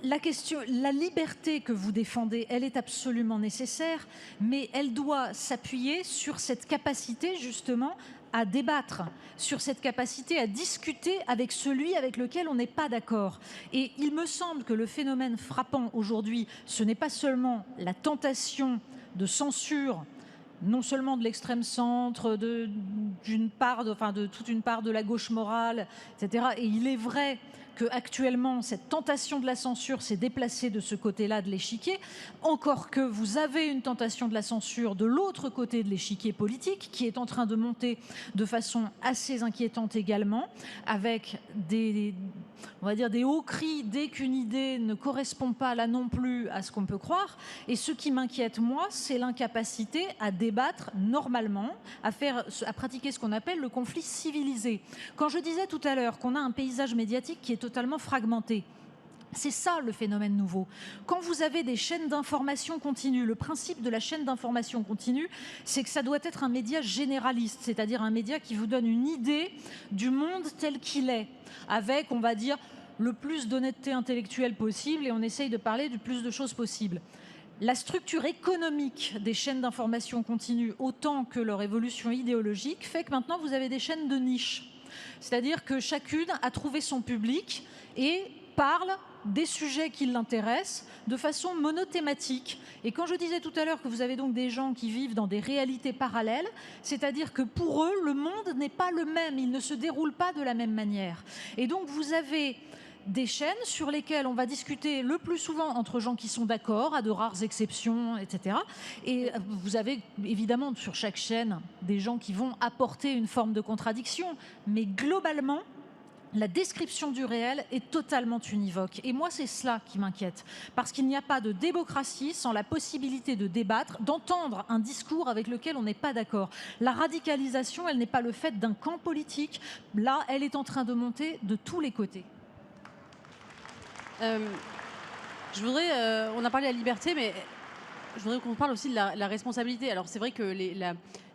la liberté que vous défendez, elle est absolument nécessaire, mais elle doit s'appuyer sur cette capacité justement à débattre, sur cette capacité à discuter avec celui avec lequel on n'est pas d'accord. Et il me semble que le phénomène frappant aujourd'hui, ce n'est pas seulement la tentation de censure, non seulement de l'extrême centre, de toute une part de la gauche morale, etc. Et il est vrai qu'actuellement, cette tentation de la censure s'est déplacée de ce côté-là de l'échiquier, encore que vous avez une tentation de la censure de l'autre côté de l'échiquier politique, qui est en train de monter de façon assez inquiétante également, avec des hauts cris dès qu'une idée ne correspond pas là non plus à ce qu'on peut croire. Et ce qui m'inquiète, moi, c'est l'incapacité à débattre normalement, à pratiquer ce qu'on appelle le conflit civilisé. Quand je disais tout à l'heure qu'on a un paysage médiatique qui est totalement fragmenté, c'est ça le phénomène nouveau. Quand vous avez des chaînes d'information continue, le principe de la chaîne d'information continue, c'est que ça doit être un média généraliste, c'est-à-dire un média qui vous donne une idée du monde tel qu'il est, avec, on va dire, le plus d'honnêteté intellectuelle possible, et on essaye de parler du plus de choses possibles. La structure économique des chaînes d'information continue, autant que leur évolution idéologique, fait que maintenant vous avez des chaînes de niche. C'est-à-dire que chacune a trouvé son public et parle des sujets qui l'intéressent de façon monothématique. Et quand je disais tout à l'heure que vous avez donc des gens qui vivent dans des réalités parallèles, c'est-à-dire que pour eux, le monde n'est pas le même, il ne se déroule pas de la même manière. Et donc vous avez des chaînes sur lesquelles on va discuter le plus souvent entre gens qui sont d'accord, à de rares exceptions, etc. Et vous avez évidemment sur chaque chaîne des gens qui vont apporter une forme de contradiction, mais globalement, la description du réel est totalement univoque. Et moi, c'est cela qui m'inquiète. Parce qu'il n'y a pas de démocratie sans la possibilité de débattre, d'entendre un discours avec lequel on n'est pas d'accord. La radicalisation, elle n'est pas le fait d'un camp politique. Là, elle est en train de monter de tous les côtés. Je voudrais, on a parlé de la liberté, mais je voudrais qu'on parle aussi de la responsabilité. Alors c'est vrai que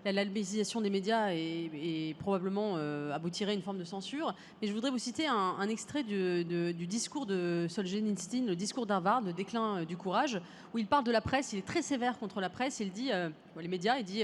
la labellisation des médias et probablement aboutirait à une forme de censure. Mais je voudrais vous citer un extrait du discours de Solzhenitsyn, le discours d'Harvard, le déclin du courage, où il parle de la presse. Il est très sévère contre la presse. Il dit, les médias, il dit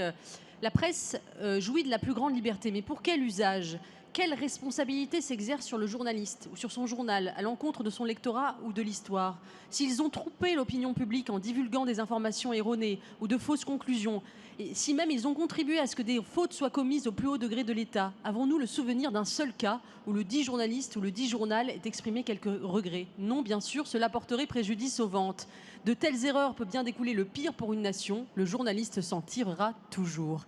la presse jouit de la plus grande liberté. Mais pour quel usage ? Quelle responsabilité s'exerce sur le journaliste ou sur son journal à l'encontre de son lectorat ou de l'histoire ? S'ils ont trompé l'opinion publique en divulguant des informations erronées ou de fausses conclusions, et si même ils ont contribué à ce que des fautes soient commises au plus haut degré de l'État, avons-nous le souvenir d'un seul cas où le dit journaliste ou le dit journal ait exprimé quelques regrets ? Non, bien sûr, cela porterait préjudice aux ventes. De telles erreurs peuvent bien découler le pire pour une nation. Le journaliste s'en tirera toujours.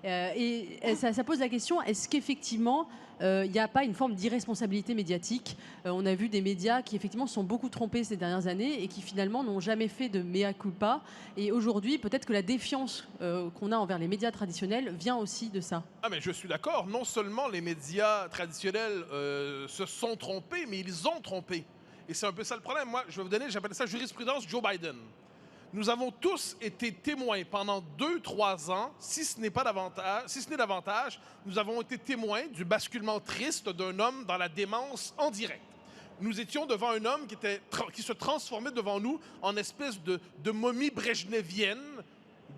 Et ça pose la question, est-ce qu'effectivement, il n'y a pas une forme d'irresponsabilité médiatique ? On a vu des médias qui effectivement sont beaucoup trompés ces dernières années et qui finalement n'ont jamais fait de mea culpa. Et aujourd'hui, peut-être que la défiance qu'on a envers les médias traditionnels vient aussi de ça. Ah, mais je suis d'accord. Non seulement les médias traditionnels se sont trompés, mais ils ont trompé. Et c'est un peu ça le problème. Moi, je vais vous donner, j'appelle ça jurisprudence Joe Biden. Nous avons tous été témoins pendant 2-3 ans, si ce n'est davantage, nous avons été témoins du basculement triste d'un homme dans la démence en direct. Nous étions devant un homme qui se transformait devant nous en espèce de momie brejnevienne,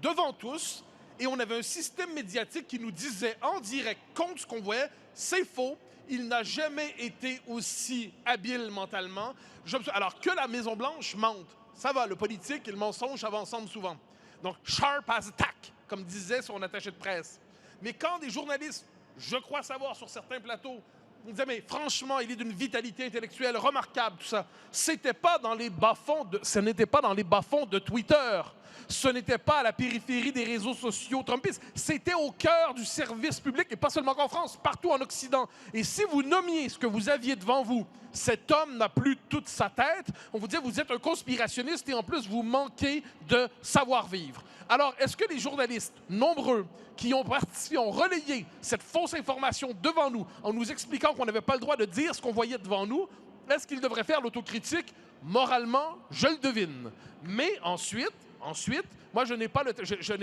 devant tous, et on avait un système médiatique qui nous disait en direct, contre ce qu'on voyait, c'est faux. Il n'a jamais été aussi habile mentalement. Alors que la Maison-Blanche mente. Ça va, le politique et le mensonge, ça va ensemble souvent. Donc, sharp as a tack, comme disait son attaché de presse. Mais quand des journalistes, je crois savoir sur certains plateaux, on disait, mais franchement, il est d'une vitalité intellectuelle remarquable, tout ça. Ce n'était pas dans les bas-fonds de Twitter. Ce n'était pas à la périphérie des réseaux sociaux trumpistes. C'était au cœur du service public, et pas seulement qu'en France, partout en Occident. Et si vous nommiez ce que vous aviez devant vous, cet homme n'a plus toute sa tête, on vous dit, vous êtes un conspirationniste et en plus, vous manquez de savoir-vivre. Alors, est-ce que les journalistes nombreux qui ont participé, ont relayé cette fausse information devant nous, en nous expliquant qu'on n'avait pas le droit de dire ce qu'on voyait devant nous, est-ce qu'ils devraient faire l'autocritique? Moralement, je le devine. Mais ensuite, moi, je n'ai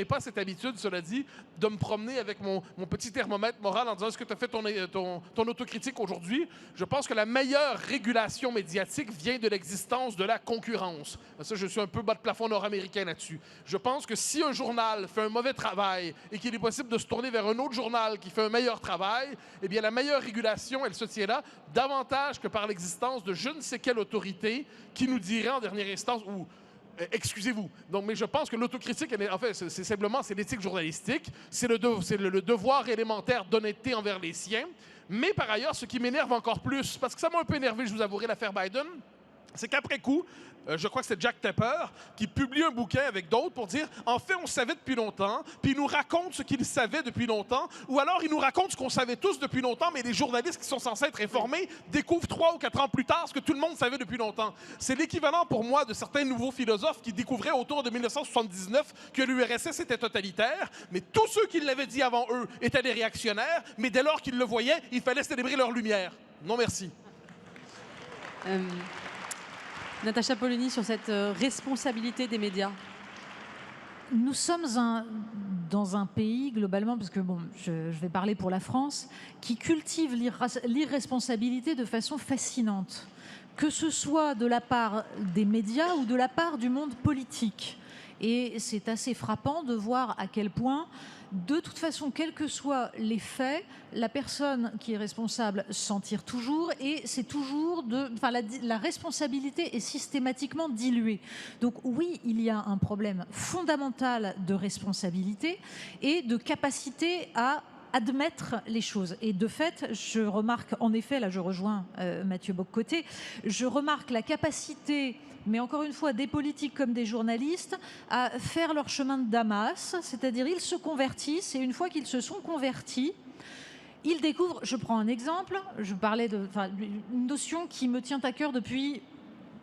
pas cette habitude, cela dit, de me promener avec mon petit thermomètre moral en disant « Est-ce que tu as fait ton autocritique aujourd'hui? » Je pense que la meilleure régulation médiatique vient de l'existence de la concurrence. Ça, je suis un peu bas de plafond nord-américain là-dessus. Je pense que si un journal fait un mauvais travail et qu'il est possible de se tourner vers un autre journal qui fait un meilleur travail, eh bien, la meilleure régulation, elle se tient là, davantage que par l'existence de je ne sais quelle autorité qui nous dirait en dernière instance ou excusez-vous. Donc, mais je pense que l'autocritique, en fait, c'est simplement l'éthique journalistique, c'est le devoir élémentaire d'honnêteté envers les siens. Mais par ailleurs, ce qui m'énerve encore plus, parce que ça m'a un peu énervé, je vous avouerai, l'affaire Biden, c'est qu'après coup, je crois que c'est Jack Tapper qui publie un bouquin avec d'autres pour dire « En fait, on savait depuis longtemps, puis il nous raconte ce qu'il savait depuis longtemps, ou alors il nous raconte ce qu'on savait tous depuis longtemps, mais les journalistes qui sont censés être informés découvrent 3 ou 4 ans plus tard ce que tout le monde savait depuis longtemps. » C'est l'équivalent pour moi de certains nouveaux philosophes qui découvraient autour de 1979 que l'URSS était totalitaire, mais tous ceux qui l'avaient dit avant eux étaient des réactionnaires, mais dès lors qu'ils le voyaient, il fallait célébrer leur lumière. Non, merci. Natacha Polony, sur cette responsabilité des médias. Nous sommes dans un pays, globalement, parce que bon, je vais parler pour la France, qui cultive l'irresponsabilité de façon fascinante, que ce soit de la part des médias ou de la part du monde politique. Et c'est assez frappant de voir à quel point, de toute façon, quels que soient les faits, la personne qui est responsable s'en tire toujours et c'est toujours la responsabilité est systématiquement diluée. Donc oui, il y a un problème fondamental de responsabilité et de capacité à admettre les choses. Et de fait, je remarque, en effet, là je rejoins Mathieu Bock-Côté, je remarque la capacité, mais encore une fois, des politiques comme des journalistes, à faire leur chemin de Damas, c'est-à-dire ils se convertissent, et une fois qu'ils se sont convertis, ils découvrent, je prends un exemple, je parlais d'une notion qui me tient à cœur depuis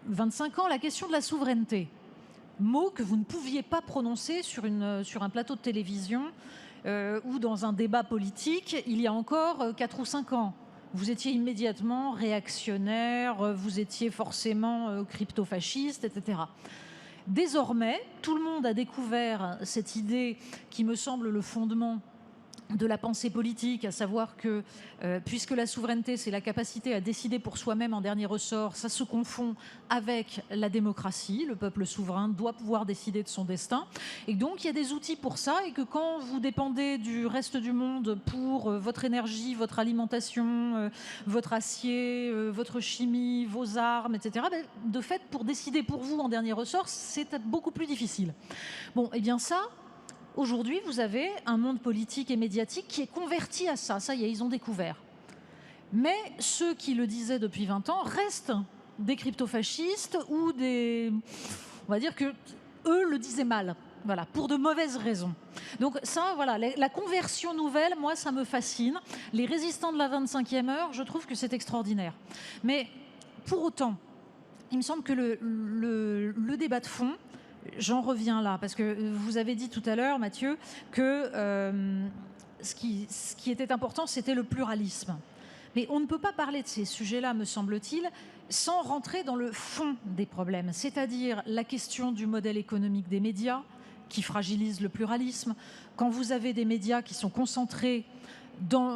25 ans, la question de la souveraineté. Mot que vous ne pouviez pas prononcer sur un plateau de télévision ou dans un débat politique il y a encore 4 ou 5 ans. Vous étiez immédiatement réactionnaire, vous étiez forcément crypto-fasciste, etc. Désormais, tout le monde a découvert cette idée qui me semble le fondement de la pensée politique, à savoir que puisque la souveraineté, c'est la capacité à décider pour soi-même en dernier ressort, ça se confond avec la démocratie. Le peuple souverain doit pouvoir décider de son destin. Et donc, il y a des outils pour ça, et que quand vous dépendez du reste du monde pour votre énergie, votre alimentation, votre acier, votre chimie, vos armes, etc., de fait, pour décider pour vous en dernier ressort, c'est beaucoup plus difficile. Bon, et bien ça... Aujourd'hui, vous avez un monde politique et médiatique qui est converti à ça. Ça y est, ils ont découvert. Mais ceux qui le disaient depuis 20 ans restent des crypto-fascistes ou des... On va dire que eux le disaient mal. Voilà, pour de mauvaises raisons. Donc ça, voilà, la conversion nouvelle, moi, ça me fascine. Les résistants de la 25e heure, je trouve que c'est extraordinaire. Mais pour autant, il me semble que le débat de fond... J'en reviens là, parce que vous avez dit tout à l'heure, Mathieu, que ce qui était important, c'était le pluralisme. Mais on ne peut pas parler de ces sujets-là, me semble-t-il, sans rentrer dans le fond des problèmes, c'est-à-dire la question du modèle économique des médias, qui fragilise le pluralisme. Quand vous avez des médias qui sont concentrés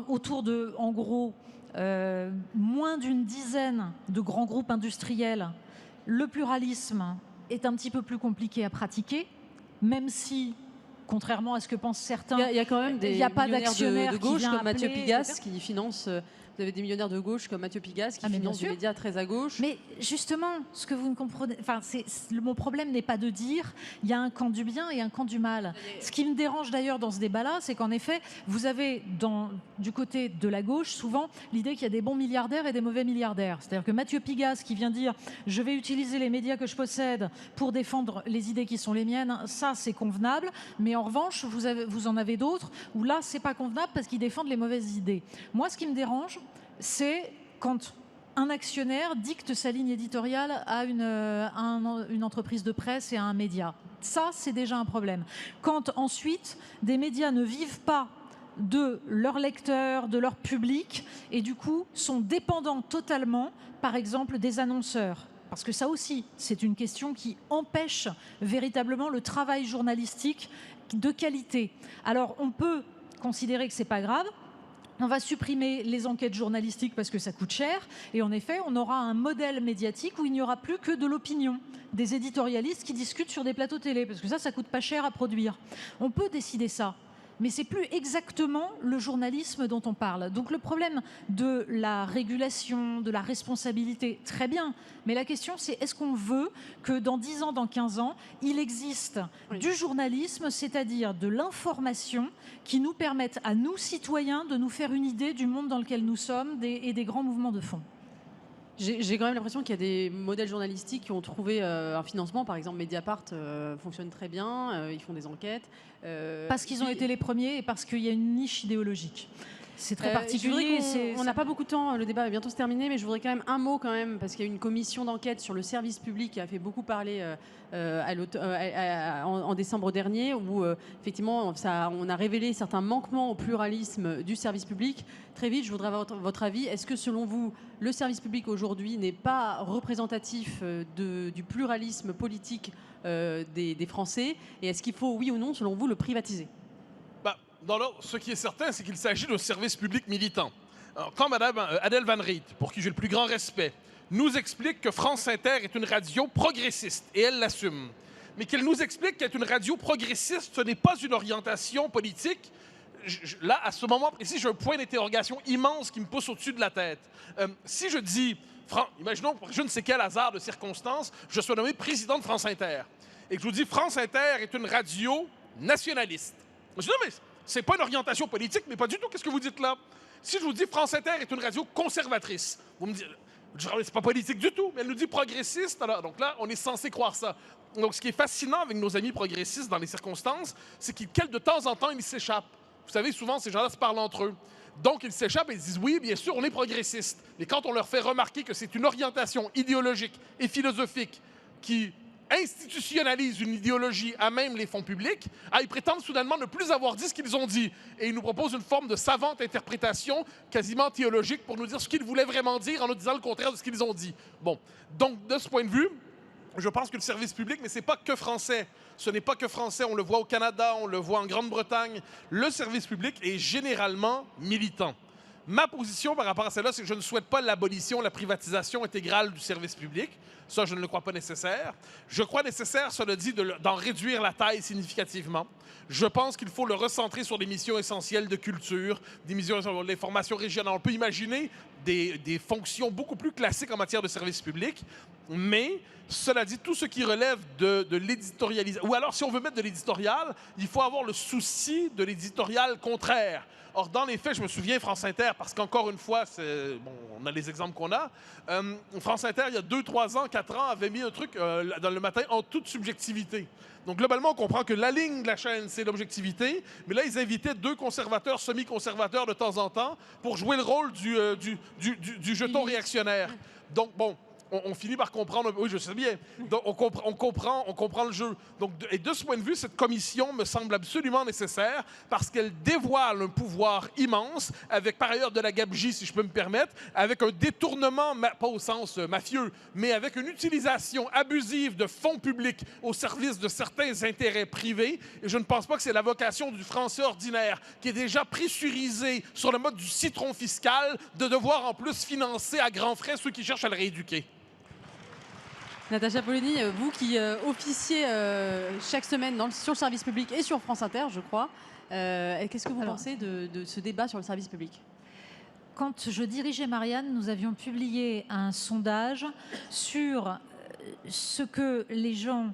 autour de, en gros, moins d'une dizaine de grands groupes industriels, le pluralisme est un petit peu plus compliqué à pratiquer, même si, contrairement à ce que pensent certains, il y a quand même des millionnaires de gauche comme Mathieu Pigasse qui finance... Vous avez des millionnaires de gauche comme Mathieu Pigasse qui financent des médias très à gauche. Mais justement, ce que vous ne comprenez... Enfin, mon problème n'est pas de dire il y a un camp du bien et un camp du mal. Ce qui me dérange d'ailleurs dans ce débat-là, c'est qu'en effet, vous avez du côté de la gauche souvent l'idée qu'il y a des bons milliardaires et des mauvais milliardaires. C'est-à-dire que Mathieu Pigasse qui vient dire « je vais utiliser les médias que je possède pour défendre les idées qui sont les miennes », ça c'est convenable. Mais en revanche, vous en avez d'autres où là, c'est pas convenable parce qu'ils défendent les mauvaises idées. Moi, ce qui me dérange, c'est quand un actionnaire dicte sa ligne éditoriale à une entreprise de presse et à un média. Ça, c'est déjà un problème. Quand ensuite, des médias ne vivent pas de leurs lecteurs, de leur public, et du coup sont dépendants totalement, par exemple, des annonceurs. Parce que ça aussi, c'est une question qui empêche véritablement le travail journalistique de qualité. Alors, on peut considérer que c'est pas grave. On va supprimer les enquêtes journalistiques parce que ça coûte cher. Et en effet, on aura un modèle médiatique où il n'y aura plus que de l'opinion, des éditorialistes qui discutent sur des plateaux télé, parce que ça coûte pas cher à produire. On peut décider ça. Mais c'est plus exactement le journalisme dont on parle. Donc le problème de la régulation, de la responsabilité, très bien. Mais la question, c'est est-ce qu'on veut que dans 10 ans, dans 15 ans, il existe du journalisme, c'est-à-dire de l'information qui nous permette à nous, citoyens, de nous faire une idée du monde dans lequel nous sommes et des grands mouvements de fond. J'ai quand même l'impression qu'il y a des modèles journalistiques qui ont trouvé un financement. Par exemple, Mediapart fonctionne très bien, ils font des enquêtes. Parce qu'ils ont été les premiers et parce qu'il y a une niche idéologique. C'est très particulier. On n'a pas beaucoup de temps, le débat va bientôt se terminer, mais je voudrais quand même un mot parce qu'il y a une commission d'enquête sur le service public qui a fait beaucoup parler en décembre dernier, où effectivement on a révélé certains manquements au pluralisme du service public. Très vite, je voudrais avoir votre avis. Est-ce que selon vous, le service public aujourd'hui n'est pas représentatif du pluralisme politique des Français? Et est-ce qu'il faut, oui ou non, selon vous, le privatiser? Ce qui est certain, c'est qu'il s'agit d'un service public militant. Alors, quand Mme Adèle Van Riet, pour qui j'ai le plus grand respect, nous explique que France Inter est une radio progressiste, et elle l'assume, mais qu'elle nous explique qu'être une radio progressiste, ce n'est pas une orientation politique, là, à ce moment précis, j'ai un point d'interrogation immense qui me pousse au-dessus de la tête. Si je dis, imaginons, pour je ne sais quel hasard de circonstances, je sois nommé président de France Inter, et que je vous dis France Inter est une radio nationaliste. Je dis, non, mais c'est pas une orientation politique, mais pas du tout. Qu'est-ce que vous dites là? Si je vous dis France Inter est une radio conservatrice, vous me dites, c'est pas politique du tout, mais elle nous dit progressiste. Alors, donc là, on est censé croire ça. Donc, ce qui est fascinant avec nos amis progressistes dans les circonstances, c'est qu'ils, de temps en temps, ils s'échappent. Vous savez, souvent, ces gens-là se parlent entre eux. Donc, ils s'échappent et ils disent, oui, bien sûr, on est progressiste. Mais quand on leur fait remarquer que c'est une orientation idéologique et philosophique qui institutionnalisent une idéologie à même les fonds publics, ils prétendent soudainement ne plus avoir dit ce qu'ils ont dit. Et ils nous proposent une forme de savante interprétation quasiment théologique pour nous dire ce qu'ils voulaient vraiment dire en nous disant le contraire de ce qu'ils ont dit. Bon, donc de ce point de vue, je pense que le service public, mais ce n'est pas que français. Ce n'est pas que français. On le voit au Canada, on le voit en Grande-Bretagne. Le service public est généralement militant. Ma position par rapport à celle-là, c'est que je ne souhaite pas l'abolition, la privatisation intégrale du service public. Ça, je ne le crois pas nécessaire. Je crois nécessaire, cela dit, d'en réduire la taille significativement. Je pense qu'il faut le recentrer sur des missions essentielles de culture, des missions sur les formations régionales. On peut imaginer des fonctions beaucoup plus classiques en matière de service public, mais cela dit, tout ce qui relève de l'éditorialisation, ou alors si on veut mettre de l'éditorial, il faut avoir le souci de l'éditorial contraire. Or, dans les faits, je me souviens France Inter, parce qu'encore une fois, bon, on a les exemples qu'on a. France Inter, il y a 2, 3 ans, 4 ans, avait mis un truc dans le matin en toute subjectivité. Donc, globalement, on comprend que la ligne de la chaîne, c'est l'objectivité. Mais là, ils invitaient 2 conservateurs, semi-conservateurs de temps en temps pour jouer le rôle du jeton réactionnaire. Donc, bon, on finit par comprendre. Oui, je sais bien. Donc, on comprend le jeu. Donc, et de ce point de vue, cette commission me semble absolument nécessaire parce qu'elle dévoile un pouvoir immense, avec par ailleurs de la gabegie, si je peux me permettre, avec un détournement, pas au sens mafieux, mais avec une utilisation abusive de fonds publics au service de certains intérêts privés. Et je ne pense pas que c'est la vocation du Français ordinaire, qui est déjà pressurisé sur le mode du citron fiscal, de devoir en plus financer à grands frais ceux qui cherchent à le rééduquer. Natacha Polony, vous qui officiez chaque semaine sur le service public et sur France Inter, je crois, qu'est-ce que vous pensez de ce débat sur le service public ? Quand je dirigeais Marianne, nous avions publié un sondage sur ce que les gens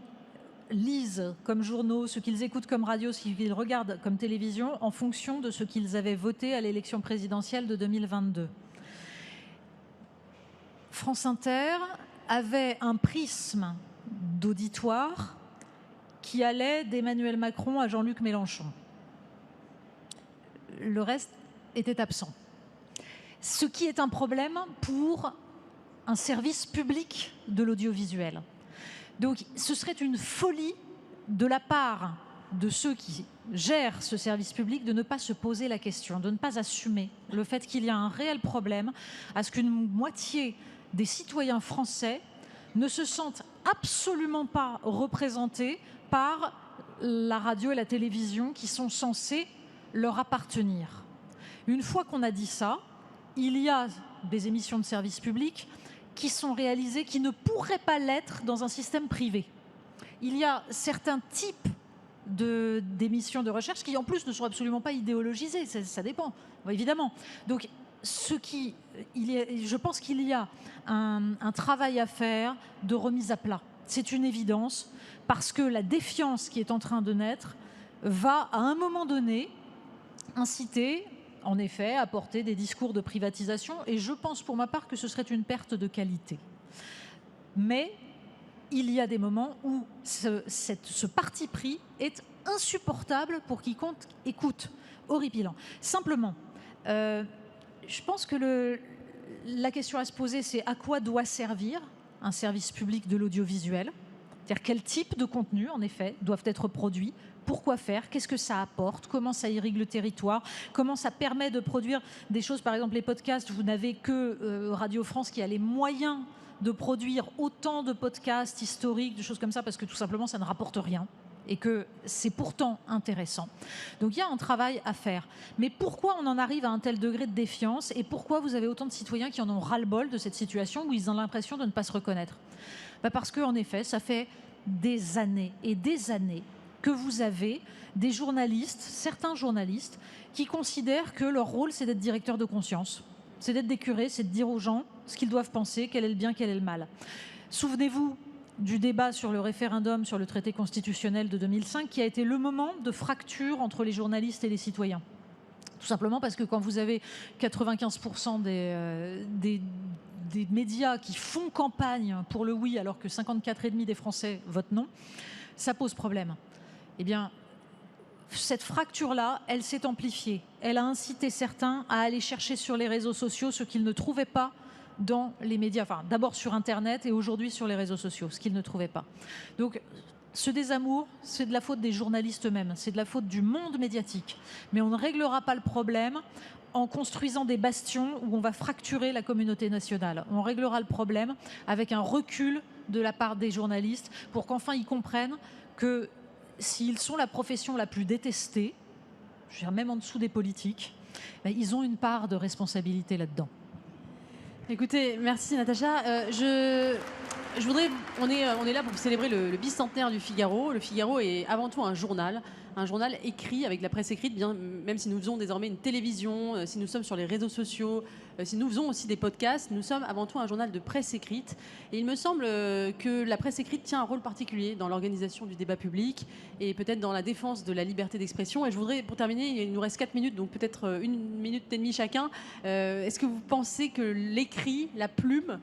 lisent comme journaux, ce qu'ils écoutent comme radio, ce qu'ils regardent comme télévision, en fonction de ce qu'ils avaient voté à l'élection présidentielle de 2022. France Inter avait un prisme d'auditoire qui allait d'Emmanuel Macron à Jean-Luc Mélenchon. Le reste était absent. Ce qui est un problème pour un service public de l'audiovisuel. Donc ce serait une folie de la part de ceux qui gèrent ce service public de ne pas se poser la question, de ne pas assumer le fait qu'il y a un réel problème à ce qu'une moitié des citoyens français ne se sentent absolument pas représentés par la radio et la télévision qui sont censés leur appartenir. Une fois qu'on a dit ça, il y a des émissions de service public qui sont réalisées, qui ne pourraient pas l'être dans un système privé. Il y a certains types d'émissions de recherche qui, en plus, ne sont absolument pas idéologisées. Ça dépend, évidemment. Donc, je pense qu'il y a un travail à faire de remise à plat. C'est une évidence, parce que la défiance qui est en train de naître va, à un moment donné, inciter, en effet, à porter des discours de privatisation. Et je pense, pour ma part, que ce serait une perte de Mais il y a des moments où ce parti pris est insupportable pour quiconque écoute. Horripilant. Simplement, je pense que la question à se poser, c'est à quoi doit servir un service public de l'audiovisuel ? C'est-à-dire quel type de contenu, en effet, doivent être produits ? Pourquoi faire ? Qu'est-ce que ça apporte ? Comment ça irrigue le territoire ? Comment ça permet de produire des choses ? Par exemple, les podcasts, vous n'avez que Radio France qui a les moyens de produire autant de podcasts historiques, de choses comme ça, parce que tout simplement, ça ne rapporte rien. Et que c'est pourtant intéressant. Donc il y a un travail à faire. Mais pourquoi on en arrive à un tel degré de défiance et pourquoi vous avez autant de citoyens qui en ont ras-le-bol de cette situation où ils ont l'impression de ne pas se reconnaître ? Parce qu'en effet, ça fait des années et des années que vous avez des journalistes, certains journalistes, qui considèrent que leur rôle, c'est d'être directeur de conscience. C'est d'être des curés, c'est de dire aux gens ce qu'ils doivent penser, quel est le bien, quel est le mal. Souvenez-vous du débat sur le référendum sur le traité constitutionnel de 2005, qui a été le moment de fracture entre les journalistes et les citoyens. Tout simplement parce que quand vous avez 95% des médias qui font campagne pour le oui, alors que 54,5% des Français votent non, ça pose problème. Eh bien, cette fracture-là, elle s'est amplifiée. Elle a incité certains à aller chercher sur les réseaux sociaux ce qu'ils ne trouvaient pas dans les médias, enfin d'abord sur Internet et aujourd'hui sur les réseaux sociaux, ce qu'ils ne trouvaient pas. Donc Ce désamour, c'est de la faute des journalistes eux-mêmes, c'est de la faute du monde médiatique. Mais on ne réglera pas le problème en construisant des bastions où on va fracturer la communauté nationale. On réglera le problème avec un recul de la part des journalistes pour qu'enfin ils comprennent que s'ils sont la profession la plus détestée, je dirais même en dessous des politiques, ben, ils ont une part de responsabilité là-dedans. Écoutez, merci Natacha. Je voudrais, on est là pour célébrer le bicentenaire du Figaro. Le Figaro est avant tout un journal écrit avec la presse écrite, bien, même si nous faisons désormais une télévision, si nous sommes sur les réseaux sociaux, si nous faisons aussi des podcasts, nous sommes avant tout un journal de presse écrite. Et il me semble que la presse écrite tient un rôle particulier dans l'organisation du débat public et peut-être dans la défense de la liberté d'expression. Et je voudrais, pour terminer, il nous reste 4 minutes, donc peut-être 1 minute et demie chacun. Est-ce que vous pensez que l'écrit, la plume,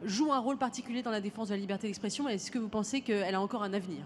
joue un rôle particulier dans la défense de la liberté d'expression? Est-ce que vous pensez qu'elle a encore un avenir?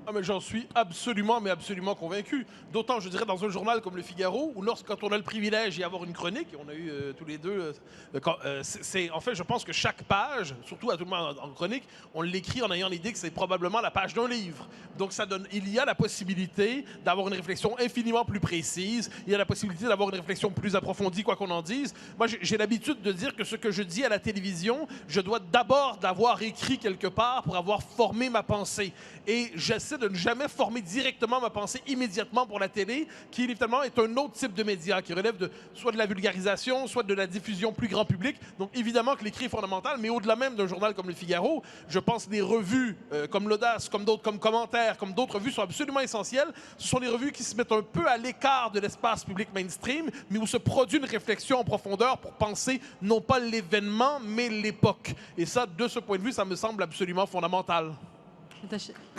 Ah, mais j'en suis absolument, mais absolument convaincu. D'autant, je dirais, dans un journal comme Le Figaro, où quand on a le privilège d'y avoir une chronique, et on a eu tous les deux, en fait, je pense que chaque page, surtout à tout le monde en chronique, on l'écrit en ayant l'idée que c'est probablement la page d'un livre. Donc, il y a la possibilité d'avoir une réflexion infiniment plus précise, il y a la possibilité d'avoir une réflexion plus approfondie, quoi qu'on en dise. Moi, j'ai l'habitude de dire que ce que je dis à la télévision, je dois d'abord d'avoir écrit quelque part pour avoir formé ma pensée. Et j'essaie de ne jamais former directement ma pensée immédiatement pour la télé, qui évidemment est un autre type de média, qui relève soit de la vulgarisation, soit de la diffusion plus grand public. Donc évidemment que l'écrit est fondamental, mais au-delà même d'un journal comme Le Figaro, je pense que des revues comme l'Audace, comme d'autres, comme Commentaires, comme d'autres revues sont absolument essentielles. Ce sont des revues qui se mettent un peu à l'écart de l'espace public mainstream, mais où se produit une réflexion en profondeur pour penser non pas l'événement, mais l'époque. Et ça, de ce point de vue, ça me semble absolument fondamental.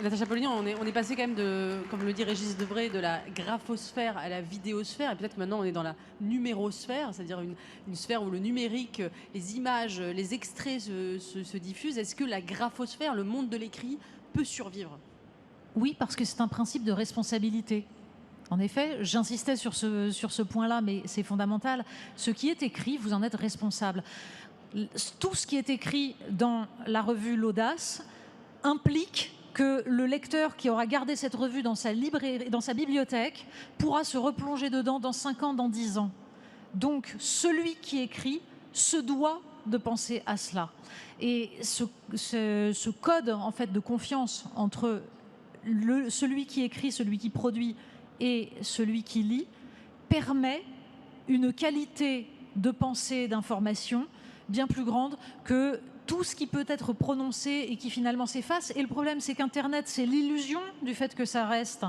Natacha Polony, on est passé quand même de, comme le dit Régis Debray, de la graphosphère à la vidéosphère. Et peut-être que maintenant on est dans la numérosphère, c'est-à-dire une sphère où le numérique, les images, les extraits se diffusent. Est-ce que la graphosphère, le monde de l'écrit, peut survivre? Oui, parce que c'est un principe de responsabilité. En effet, j'insistais sur ce point-là, mais c'est fondamental. Ce qui est écrit, vous en êtes responsable. Tout ce qui est écrit dans la revue L'Audace implique que le lecteur qui aura gardé cette revue dans sa librairie, dans sa bibliothèque, pourra se replonger dedans dans 5 ans, dans 10 ans. Donc, celui qui écrit se doit de penser à cela. Et ce code en fait, de confiance entre celui qui écrit, celui qui produit et celui qui lit permet une qualité de pensée, d'information bien plus grande que tout ce qui peut être prononcé et qui finalement s'efface. Et le problème, c'est qu'Internet, c'est l'illusion du fait que ça reste.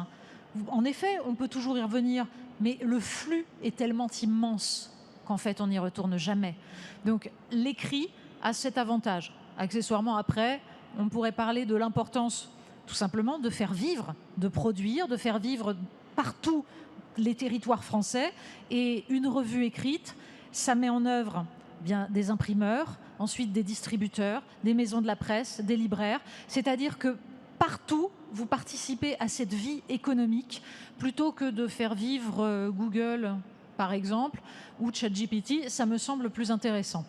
En effet, on peut toujours y revenir, mais le flux est tellement immense qu'en fait, on n'y retourne jamais. Donc, l'écrit a cet avantage. Accessoirement, après, on pourrait parler de l'importance, tout simplement, de faire vivre, de produire, de faire vivre partout les territoires français. Et une revue écrite, ça met en œuvre bien des imprimeurs, ensuite des distributeurs, des maisons de la presse, des libraires. C'est-à-dire que partout, vous participez à cette vie économique plutôt que de faire vivre Google, par exemple, ou ChatGPT. Ça me semble plus intéressant.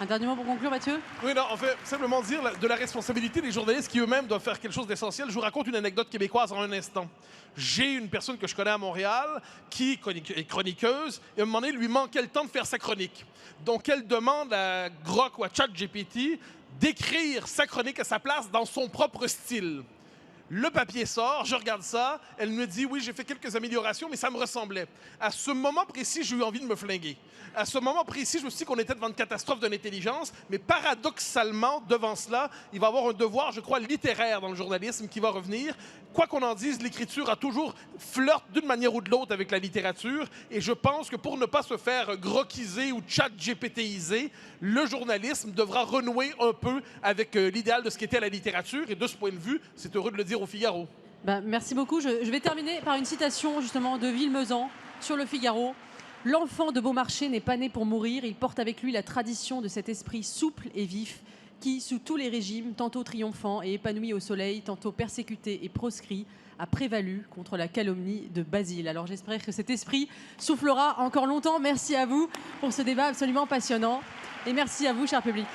Un dernier mot pour conclure, Mathieu? Oui, non, en fait, simplement dire de la responsabilité des journalistes qui eux-mêmes doivent faire quelque chose d'essentiel. Je vous raconte une anecdote québécoise en un instant. J'ai une personne que je connais à Montréal qui est chroniqueuse et à un moment donné, il lui manquait le temps de faire sa chronique. Donc, elle demande à Grok ou à ChatGPT d'écrire sa chronique à sa place dans son propre style. Le papier sort, je regarde ça, elle me dit « Oui, j'ai fait quelques améliorations, mais ça me ressemblait. » À ce moment précis, j'ai eu envie de me flinguer. À ce moment précis, je me suis dit qu'on était devant une catastrophe de l'intelligence, mais paradoxalement, devant cela, il va y avoir un devoir, je crois, littéraire dans le journalisme qui va revenir. Quoi qu'on en dise, l'écriture a toujours flirte d'une manière ou de l'autre avec la littérature, et je pense que pour ne pas se faire groquiser ou chat-GPTiser, le journalisme devra renouer un peu avec l'idéal de ce qu'était la littérature, et de ce point de vue, c'est heureux de le dire au Figaro. Ben, merci beaucoup. Je vais terminer par une citation justement de Villemezan sur Le Figaro. « L'enfant de Beaumarchais n'est pas né pour mourir, il porte avec lui la tradition de cet esprit souple et vif qui, sous tous les régimes, tantôt triomphant et épanoui au soleil, tantôt persécuté et proscrit, a prévalu contre la calomnie de Basile. » Alors j'espère que cet esprit soufflera encore longtemps. Merci à vous pour ce débat absolument passionnant et merci à vous, cher public.